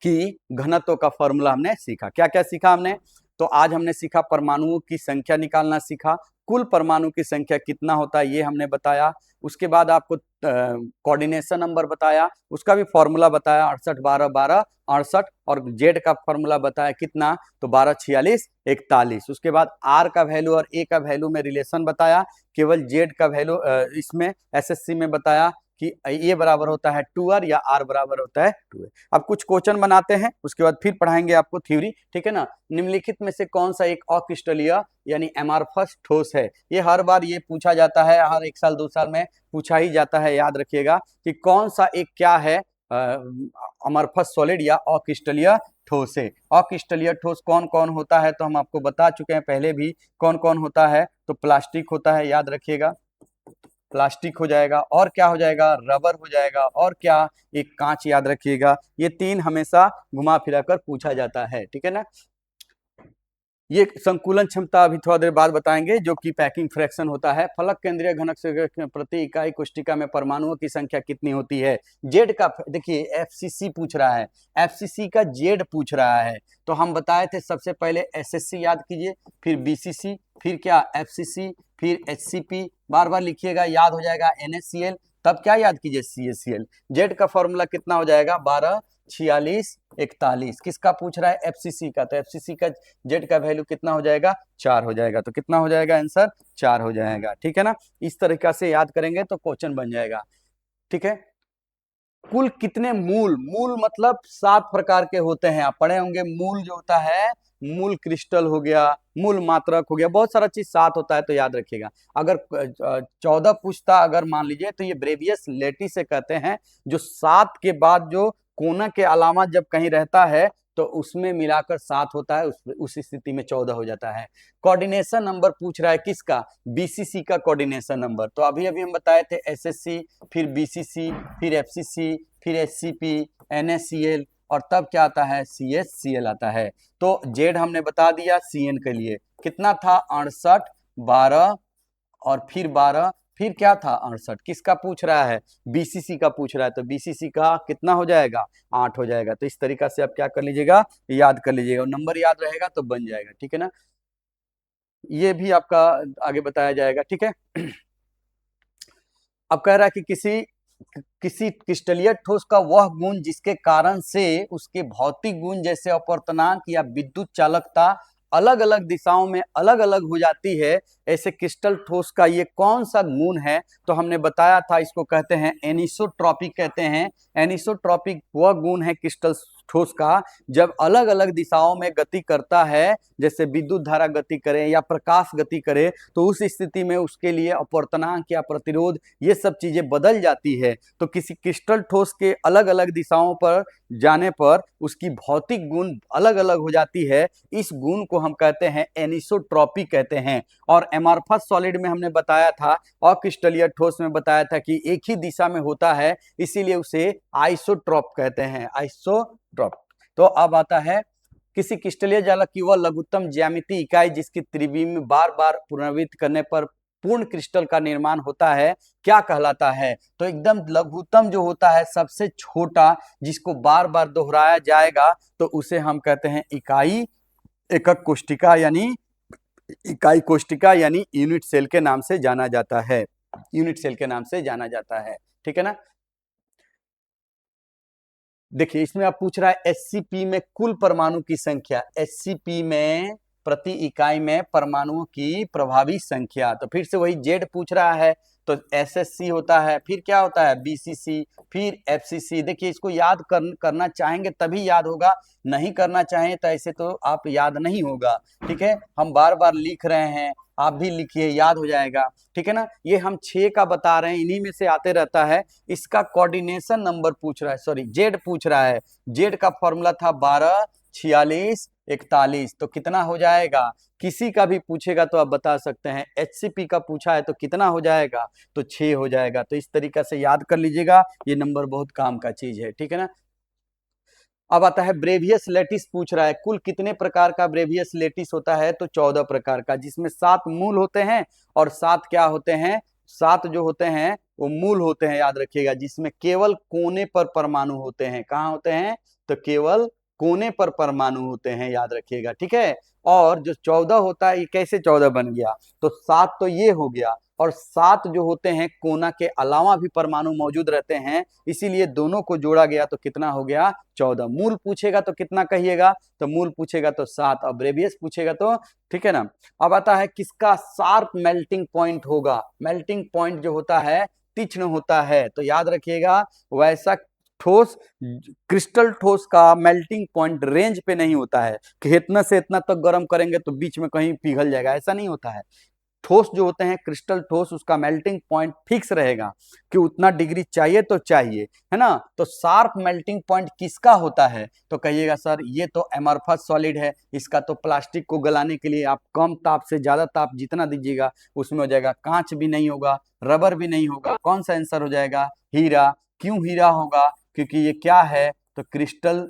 A: कि घनत्व का फॉर्मूला हमने सीखा। क्या क्या सीखा हमने, तो आज हमने सीखा परमाणुओं की संख्या निकालना सीखा, कुल परमाणु की संख्या कितना होता है ये हमने बताया। उसके बाद आपको कोऑर्डिनेशन नंबर बताया, उसका भी फॉर्मूला बताया 68 12 12 68, और जेड का फॉर्मूला बताया कितना, तो 12 46 41। उसके बाद आर का वैल्यू और ए का वैल्यू में रिलेशन बताया, केवल जेड का वैल्यू इसमें एसएससी में बताया कि ए बराबर होता है 2r या आर बराबर होता है 2a। अब कुछ क्वेश्चन बनाते हैं, उसके बाद फिर पढ़ाएंगे आपको थ्योरी, ठीक है ना। निम्नलिखित में से कौन सा एक अक्रिस्टलीय यानी एमार्फस ठोस है, ये हर बार ये पूछा जाता है, हर 1 साल 2 साल में पूछा ही जाता है, याद रखिएगा कि कौन सा एक क्या है, अमरफस सॉलिड या अक्रिस्टलीय ठोस है। अक्रिस्टलीय ठोस कौन कौन होता है, तो हम आपको बता चुके हैं पहले भी कौन कौन होता है, तो प्लास्टिक होता है, याद रखिएगा, प्लास्टिक हो जाएगा, और क्या हो जाएगा, रबर हो जाएगा, और क्या, एक कांच, याद रखिएगा। ये तीन हमेशा घुमा फिरा कर पूछा जाता है, ठीक है ना। ये संकुलन क्षमता अभी थोड़ा देर बाद बताएंगे, जो कि पैकिंग फ्रैक्शन होता है। फलक केंद्रीय घनक से प्रति इकाई कोष्टिका में परमाणुओं की संख्या कितनी होती है। जेड का देखिए एफसीसी पूछ रहा है, एफसीसी का जेड पूछ रहा है, तो हम बताए थे सबसे पहले एसएससी याद कीजिए, फिर बीसीसी, फिर क्या एफसीसी, फिर एचसीपी, बार बार लिखिएगा, याद हो जाएगा एनएससीएल, तब क्या याद कीजिए सीएससीएल। जेड का फॉर्मूला कितना हो जाएगा, 12 46 41। किसका पूछ रहा है, एफसीसी का, तो एफसीसी का जेड का वैल्यू कितना हो जाएगा, 4 हो जाएगा। तो कितना हो जाएगा आंसर, 4 हो जाएगा, ठीक है ना। इस तरीका से याद करेंगे तो क्वेश्चन बन जाएगा, ठीक है। कुल कितने मूल, मूल मतलब 7 प्रकार के होते हैं, आप पढ़े होंगे। मूल जो होता है, मूल क्रिस्टल हो गया, मूल मात्रक हो गया, बहुत सारा चीज 7 होता है, तो याद रखिएगा। अगर 14 पूछता अगर मान लीजिए, तो ये ब्रेवियस लेटी से कहते हैं, जो 7 के बाद जो कोना के अलावा जब कहीं रहता है तो उसमें मिलाकर 7 होता है, उस स्थिति में 14 हो जाता है। कोऑर्डिनेशन नंबर पूछ रहा है किसका, बीसीसी का कोऑर्डिनेशन नंबर। तो अभी अभी हम बताए थे एसएससी, फिर बीसीसी, फिर एफसीसी, फिर एचसीपी, एनएससीएल, और तब क्या आता है, सीएससीएल आता है। तो जेड हमने बता दिया, सीएन के लिए कितना था, 68 12 और फिर 12, फिर क्या था 68, किसका पूछ रहा है, बीसीसी का पूछ रहा है, तो बीसीसी का कितना हो जाएगा, 8 हो जाएगा। तो इस तरीका से आप क्या कर लीजिएगा, याद कर लीजिएगा, और नंबर याद रहेगा तो बन जाएगा, ठीक है ना। ये भी आपका आगे बताया जाएगा, ठीक है। अब कह रहा है कि किसी क्रिस्टलीय ठोस का वह गुण जिसके कारण से उसके भौतिक गुण जैसे अपवर्तनांक या विद्युत चालकता अलग अलग दिशाओं में अलग अलग हो जाती है, ऐसे क्रिस्टल ठोस का ये कौन सा गुण है, तो हमने बताया था इसको कहते हैं एनिसोट्रॉपिक कहते हैं। एनिसोट्रॉपिक वह गुण है क्रिस्टल ठोस का जब अलग अलग दिशाओं में गति करता है, जैसे विद्युत धारा गति करे या प्रकाश गति करे, तो उस स्थिति में उसके लिए अपवर्तनांक या प्रतिरोध ये सब चीजें बदल जाती है। तो किसी क्रिस्टल ठोस के अलग अलग दिशाओं पर जाने पर उसकी भौतिक गुण अलग अलग हो जाती है। इस गुण को हम कहते हैं एनिसोट्रॉपी कहते हैं। और एमॉर्फस सॉलिड में हमने बताया था, अक्रिस्टलीय ठोस में बताया था कि एक ही दिशा में होता है, इसीलिए उसे आइसोट्रॉप कहते हैं, आइसोट्रॉप। तो अब आता है किसी क्रिस्टलीय जालक की वह लघुत्तम ज्यामितीय इकाई जिसकी त्रिविम बार बार पुनरावृत्त करने पर पूर्ण क्रिस्टल का निर्माण होता है, क्या कहलाता है? तो एकदम लघुत्तम जो होता है, सबसे छोटा, जिसको बार बार दोहराया जाएगा, तो उसे हम कहते हैं इकाई एकक कोष्टिका यानी इकाई कोष्टिका यानी यूनिट सेल के नाम से जाना जाता है, यूनिट सेल के नाम से जाना जाता है। ठीक है ना। देखिए इसमें आप पूछ रहा है एससीपी में कुल परमाणु की संख्या, एससीपी में प्रति इकाई में परमाणुओं की प्रभावी संख्या। तो फिर से वही जेड पूछ रहा है, तो एसएससी होता है, फिर क्या होता है बीसीसी, फिर एफसीसी। देखिए इसको याद करना चाहेंगे तभी याद होगा, नहीं करना चाहें तो ऐसे तो आप याद नहीं होगा। ठीक है, हम बार बार लिख रहे हैं, आप भी लिखिए, याद हो जाएगा। ठीक है ना। ये हम 6 का बता रहे हैं, इन्हीं में से आते रहता है। इसका कोऑर्डिनेशन नंबर पूछ रहा है, सॉरी जेड पूछ रहा है। जेड का फॉर्मूला था 12 46 41। तो कितना हो जाएगा? किसी का भी पूछेगा तो आप बता सकते हैं। एचसीपी का पूछा है तो कितना हो जाएगा? तो 6 हो जाएगा। तो इस तरीका से याद कर लीजिएगा, ये नंबर बहुत काम का चीज है। ठीक है ना। अब आता है ब्रेवियस लेटिस पूछ रहा है, कुल कितने प्रकार का ब्रेवियस लेटिस होता है? तो 14 प्रकार का, जिसमें 7 मूल होते हैं और 7 क्या होते हैं? 7 जो होते हैं वो मूल होते हैं, याद रखिएगा, जिसमें केवल कोने पर परमाणु होते हैं। कहाँ होते हैं? तो केवल कोने पर परमाणु होते हैं, याद रखिएगा। ठीक है। और जो 14 होता है, ये कैसे 14 बन गया? तो 7 तो ये हो गया, और 7 जो होते हैं कोना के अलावा भी परमाणु मौजूद रहते हैं, इसीलिए दोनों को जोड़ा गया तो कितना हो गया? 14। मूल पूछेगा तो कितना कहिएगा? तो मूल पूछेगा तो 7, और ब्रेवियस पूछेगा तो, ठीक है ना। अब आता है किसका शार्प मेल्टिंग पॉइंट होगा? मेल्टिंग पॉइंट जो होता है तीक्ष्ण होता है, तो याद रखिएगा वैसा ठोस, क्रिस्टल ठोस का मेल्टिंग पॉइंट रेंज पे नहीं होता है कि इतना से इतना तक गर्म करेंगे तो बीच में कहीं पिघल जाएगा, ऐसा नहीं होता है। ठोस जो होते हैं क्रिस्टल ठोस, उसका मेल्टिंग पॉइंट फिक्स रहेगा कि उतना डिग्री चाहिए तो चाहिए, है ना। तो शार्प मेल्टिंग पॉइंट किसका होता है? तो कहिएगा सर ये तो एमॉर्फस सॉलिड है, इसका तो प्लास्टिक को गलाने के लिए आप कम ताप से ज्यादा ताप जितना दीजिएगा उसमें हो जाएगा। कांच भी नहीं होगा, रबर भी नहीं होगा, कौन सा आंसर हो जाएगा? हीरा। क्यों हीरा होगा? क्योंकि ये क्या है? तो क्रिस्टल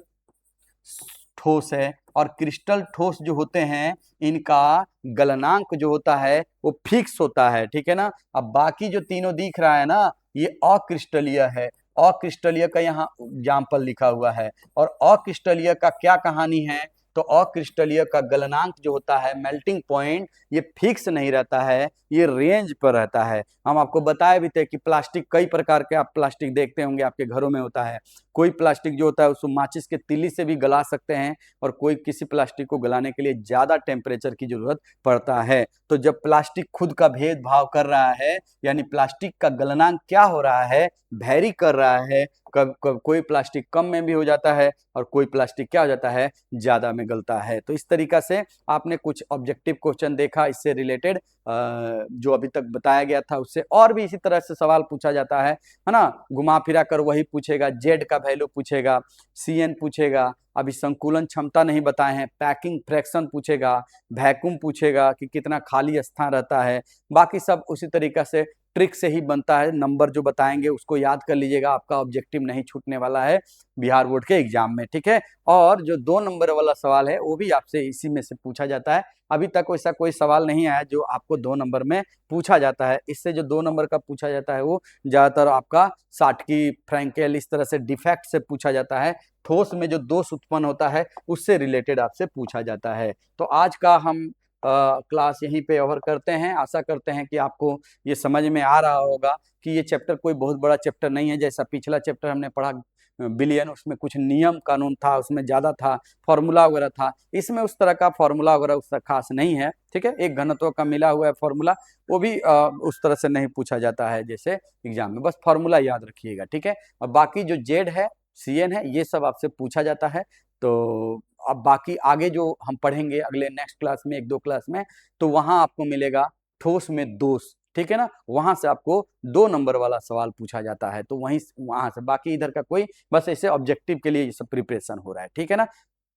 A: ठोस है, और क्रिस्टल ठोस जो होते हैं इनका गलनांक जो होता है वो फिक्स होता है। ठीक है ना। अब बाकी जो तीनों दिख रहा है ना, ये अक्रिस्टलीय है। अक्रिस्टलीय का यहाँ एग्जाम्पल लिखा हुआ है, और अक्रिस्टलीय का क्या कहानी है? तो अक्रिस्टलीय का गलनांक जो होता है, मेल्टिंग पॉइंट, ये फिक्स नहीं रहता है, ये रेंज पर रहता है। हम आपको बताए भी थे कि प्लास्टिक, कई प्रकार के आप प्लास्टिक देखते होंगे आपके घरों में होता है। कोई प्लास्टिक जो होता है उसको माचिस के तीली से भी गला सकते हैं, और कोई किसी प्लास्टिक को गलाने के लिए ज्यादा टेम्परेचर की जरूरत पड़ता है। तो जब प्लास्टिक खुद का भेदभाव कर रहा है, यानी प्लास्टिक का गलनांक क्या हो रहा है? वैरी कर रहा है। कब कब कोई प्लास्टिक कम में भी हो जाता है, और कोई प्लास्टिक क्या हो जाता है? ज्यादा में गलता है। तो इस तरीका से आपने कुछ ऑब्जेक्टिव क्वेश्चन देखा इससे रिलेटेड, जो अभी तक बताया गया था उससे, और भी इसी तरह से सवाल पूछा जाता है ना। घुमा फिरा कर वही पूछेगा, जेड का वैल्यू पूछेगा, सीएन पूछेगा, अभी संकुलन क्षमता नहीं बताए हैं, पैकिंग फ्रैक्शन पूछेगा, वैक्यूम पूछेगा कि कितना खाली स्थान रहता है। बाकी सब उसी तरीका से ट्रिक से ही बनता है। नंबर जो बताएंगे उसको याद कर लीजिएगा, आपका ऑब्जेक्टिव नहीं छूटने वाला है बिहार बोर्ड के एग्जाम में। ठीक है। और जो 2 नंबर वाला सवाल है वो भी आपसे इसी में से पूछा जाता है। अभी तक वैसा कोई सवाल नहीं आया जो आपको 2 नंबर में पूछा जाता है। इससे जो 2 नंबर का पूछा जाता है वो ज्यादातर आपका साटकी, फ्रैंकेल, इस तरह से डिफेक्ट से पूछा जाता है। ठोस में जो दोष उत्पन्न होता है उससे रिलेटेड आपसे पूछा जाता है। तो आज का हम क्लास यहीं पे ओवर करते हैं। आशा करते हैं कि आपको ये समझ में आ रहा होगा कि ये चैप्टर कोई बहुत बड़ा चैप्टर नहीं है। जैसा पिछला चैप्टर हमने पढ़ा बिलियन, उसमें कुछ नियम कानून था, उसमें ज्यादा था, फॉर्मूला वगैरह था। इसमें उस तरह का फॉर्मूला वगैरह उसका खास नहीं है। ठीक है। एक घनत्व का मिला हुआ है फॉर्मूला, वो भी उस तरह से नहीं पूछा जाता है जैसे एग्जाम में, बस फॉर्मूला याद रखिएगा। ठीक है। और बाकी जो जेड है CN है, ये सब आपसे पूछा जाता है। तो अब बाकी आगे जो हम पढ़ेंगे अगले नेक्स्ट क्लास में, 1-2 क्लास में, तो वहां आपको मिलेगा ठोस में दोष, ठीक है ना, वहां से आपको 2 नंबर वाला सवाल पूछा जाता है। तो वहीं वहां से, बाकी इधर का कोई, बस ऐसे ऑब्जेक्टिव के लिए ये सब प्रिपरेशन हो रहा है, ठीक है ना।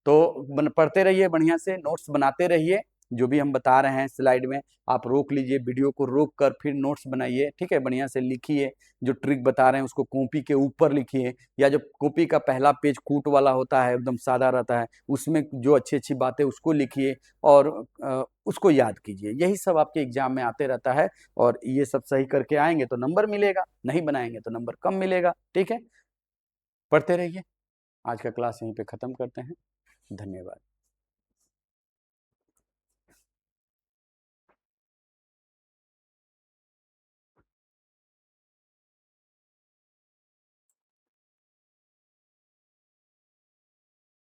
A: तो पढ़ते रहिए, बढ़िया से नोट्स बनाते रहिए, जो भी हम बता रहे हैं स्लाइड में आप रोक लीजिए, वीडियो को रोक कर फिर नोट्स बनाइए, ठीक है, बढ़िया से लिखिए, जो ट्रिक बता रहे हैं उसको कॉपी के ऊपर लिखिए, या जो कॉपी का पहला पेज कूट वाला होता है, एकदम सादा रहता है, उसमें जो अच्छी अच्छी बातें उसको लिखिए और उसको याद कीजिए। यही सब आपके एग्जाम में आते रहता है, और ये सब सही करके आएंगे तो नंबर मिलेगा, नहीं बनाएंगे तो नंबर कम मिलेगा, ठीक है। पढ़ते रहिए। आज का क्लास यहीं पे ख़त्म करते हैं। धन्यवाद।